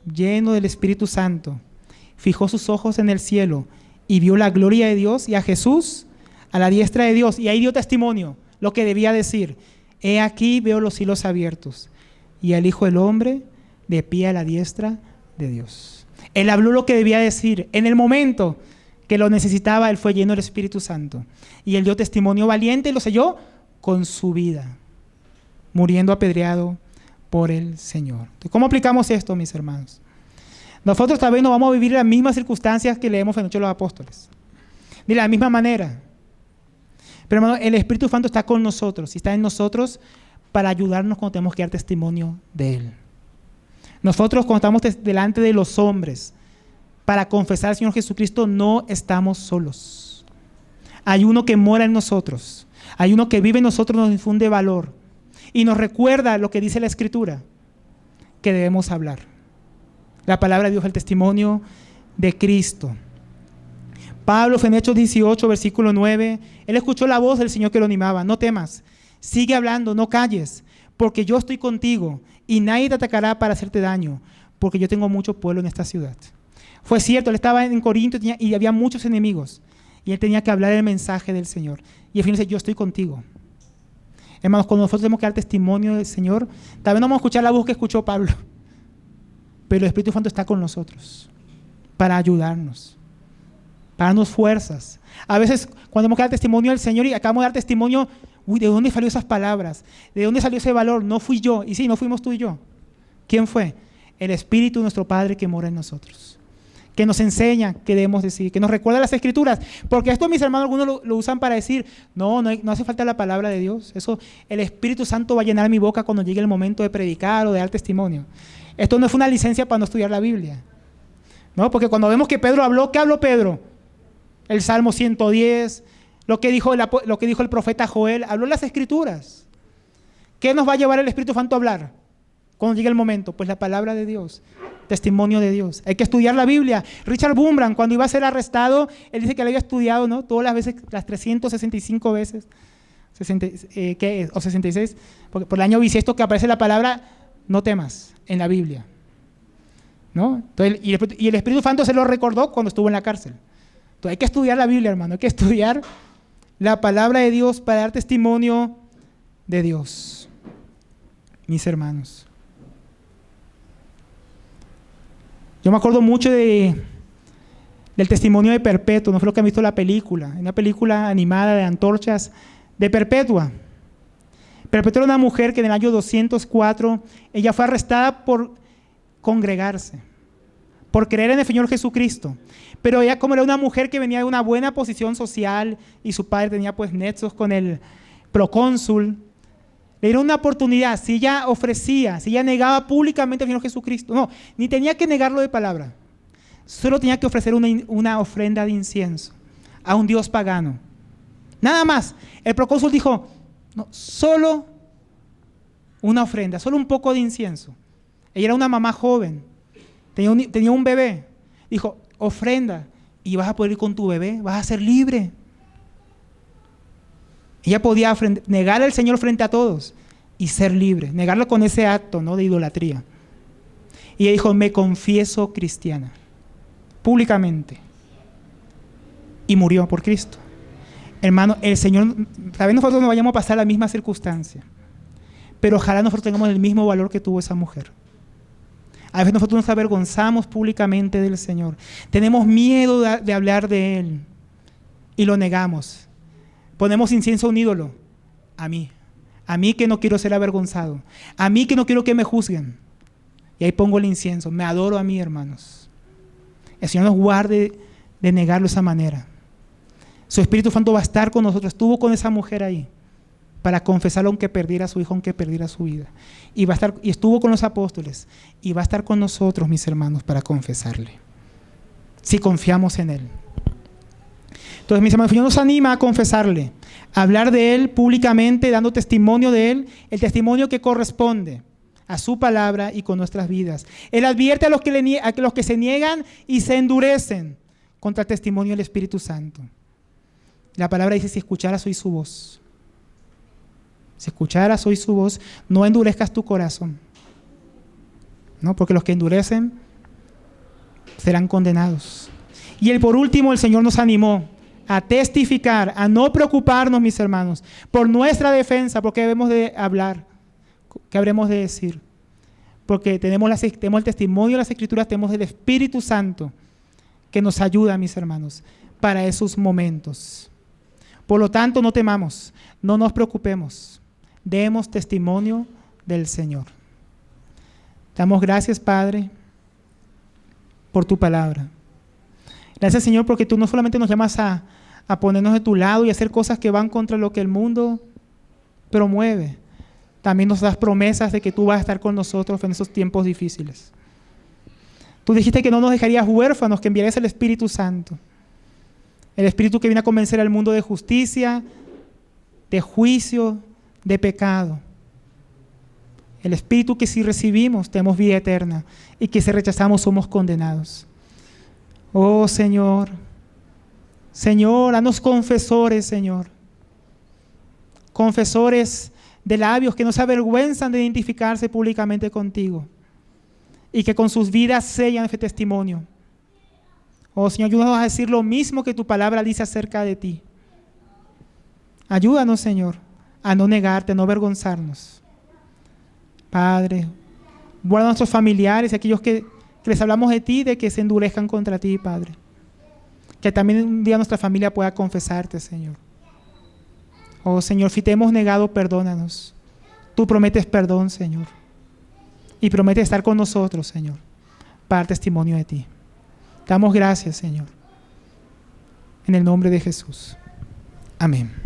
Speaker 1: lleno del Espíritu Santo, fijó sus ojos en el cielo y vio la gloria de Dios y a Jesús a la diestra de Dios. Y ahí dio testimonio, lo que debía decir. He aquí veo los cielos abiertos y al Hijo del Hombre de pie a la diestra de Dios. Él habló lo que debía decir. En el momento que lo necesitaba, él fue lleno del Espíritu Santo. Y él dio testimonio valiente y lo selló con su vida, muriendo apedreado por el Señor. Entonces, ¿cómo aplicamos esto, mis hermanos? Nosotros tal vez no vamos a vivir las mismas circunstancias que leemos en Hechos de los Apóstoles, de la misma manera. Pero hermano, el Espíritu Santo está con nosotros y está en nosotros para ayudarnos cuando tenemos que dar testimonio de Él. Nosotros cuando estamos delante de los hombres para confesar al Señor Jesucristo, no estamos solos. Hay uno que mora en nosotros, hay uno que vive en nosotros, nos infunde valor y nos recuerda lo que dice la Escritura, que debemos hablar. La palabra de Dios, el testimonio de Cristo. Pablo en Hechos 18, versículo 9, él escuchó la voz del Señor que lo animaba. No temas, sigue hablando, no calles, porque yo estoy contigo y nadie te atacará para hacerte daño, porque yo tengo mucho pueblo en esta ciudad. Fue cierto, él estaba en Corinto y había muchos enemigos y él tenía que hablar el mensaje del Señor. Y al final dice, yo estoy contigo. Hermanos, cuando nosotros tenemos que dar testimonio del Señor, tal vez no vamos a escuchar la voz que escuchó Pablo, pero el Espíritu Santo está con nosotros para ayudarnos, para darnos fuerzas. A veces cuando hemos dado testimonio del Señor y acabamos de dar testimonio, ¿de dónde salió esas palabras? ¿De dónde salió ese valor? No fui yo. Y sí, no fuimos tú y yo. ¿Quién fue? El Espíritu de nuestro Padre que mora en nosotros, que nos enseña qué debemos decir, que nos recuerda las Escrituras. Porque esto, mis hermanos, algunos lo usan para decir, no hace falta la palabra de Dios. Eso, el Espíritu Santo va a llenar mi boca cuando llegue el momento de predicar o de dar testimonio. Esto no es una licencia para no estudiar la Biblia, ¿no? Porque cuando vemos que Pedro habló, ¿qué habló Pedro? El Salmo 110, lo que dijo el profeta Joel, habló las Escrituras. ¿Qué nos va a llevar el Espíritu Santo a hablar cuando llegue el momento? Pues la palabra de Dios, testimonio de Dios. Hay que estudiar la Biblia. Richard Bumbran, cuando iba a ser arrestado, él dice que lo había estudiado, ¿no? Todas las veces, las 365 veces, 66, porque por el año bisiesto que aparece la palabra, no temas, en la Biblia, ¿no? Entonces, y el Espíritu Santo se lo recordó cuando estuvo en la cárcel. Entonces hay que estudiar la Biblia, hermano, hay que estudiar la palabra de Dios para dar testimonio de Dios, mis hermanos. Yo me acuerdo mucho del testimonio de Perpetua, no fue lo que han visto la película, una película animada de antorchas de Perpetua. Perpetua era una mujer que en el año 204, ella fue arrestada por congregarse, por creer en el Señor Jesucristo. Pero ella, como era una mujer que venía de una buena posición social y su padre tenía pues nexos con el procónsul, le dieron una oportunidad. Si ella negaba públicamente al Señor Jesucristo, no, ni tenía que negarlo de palabra, solo tenía que ofrecer una ofrenda de incienso a un dios pagano. Nada más. El procónsul dijo, no, solo una ofrenda, solo un poco de incienso. Ella era una mamá joven, tenía un bebé. Dijo, ofrenda, y vas a poder ir con tu bebé, vas a ser libre. Ella podía negar al Señor frente a todos y ser libre, negarlo con ese acto, ¿no?, de idolatría. Y ella dijo, me confieso cristiana, públicamente. Y murió por Cristo. Hermano, el Señor, tal vez nosotros no vayamos a pasar la misma circunstancia, pero ojalá nosotros tengamos el mismo valor que tuvo esa mujer. A veces nosotros nos avergonzamos públicamente del Señor. Tenemos miedo de hablar de Él y lo negamos. Ponemos incienso a un ídolo. A mí que no quiero ser avergonzado. A mí que no quiero que me juzguen. Y ahí pongo el incienso. Me adoro a mí, hermanos. El Señor nos guarde de negarlo de esa manera. Su Espíritu Santo va a estar con nosotros. Estuvo con esa mujer ahí para confesarlo aunque perdiera a su hijo, aunque perdiera su vida. Y estuvo con los apóstoles y va a estar con nosotros, mis hermanos, para confesarle, si confiamos en Él. Entonces, mis hermanos, el Señor nos anima a confesarle, a hablar de Él públicamente, dando testimonio de Él, el testimonio que corresponde a su palabra y con nuestras vidas. Él advierte a los que se niegan y se endurecen contra el testimonio del Espíritu Santo. La palabra dice, si escucharas hoy su voz. Si escucharas hoy su voz, no endurezcas tu corazón, ¿no? Porque los que endurecen serán condenados. Y por último, el Señor nos animó a testificar, a no preocuparnos, mis hermanos, por nuestra defensa, porque debemos de hablar, qué habremos de decir. Porque tenemos el testimonio de las Escrituras, tenemos el Espíritu Santo que nos ayuda, mis hermanos, para esos momentos. Por lo tanto, no temamos, no nos preocupemos. Demos testimonio del Señor. Damos gracias, Padre, por tu palabra. Gracias, Señor, porque tú no solamente nos llamas a ponernos de tu lado y hacer cosas que van contra lo que el mundo promueve. También nos das promesas de que tú vas a estar con nosotros en esos tiempos difíciles. Tú dijiste que no nos dejarías huérfanos, que enviarías el Espíritu Santo. El Espíritu que viene a convencer al mundo de justicia, de juicio, de pecado. El Espíritu que si recibimos tenemos vida eterna y que si rechazamos somos condenados. Oh Señor, haznos confesores, Señor. Confesores de labios que no se avergüenzan de identificarse públicamente contigo y que con sus vidas sellan ese testimonio. Oh Señor, ayúdanos a decir lo mismo que tu palabra dice acerca de ti. Ayúdanos, Señor, a no negarte, a no avergonzarnos. Padre, guarda a nuestros familiares y aquellos que que les hablamos de ti, de que se endurezcan contra ti, Padre. Que también un día nuestra familia pueda confesarte, Señor. Oh, Señor, si te hemos negado, perdónanos. Tú prometes perdón, Señor. Y prometes estar con nosotros, Señor, para dar testimonio de ti. Damos gracias, Señor. En el nombre de Jesús. Amén.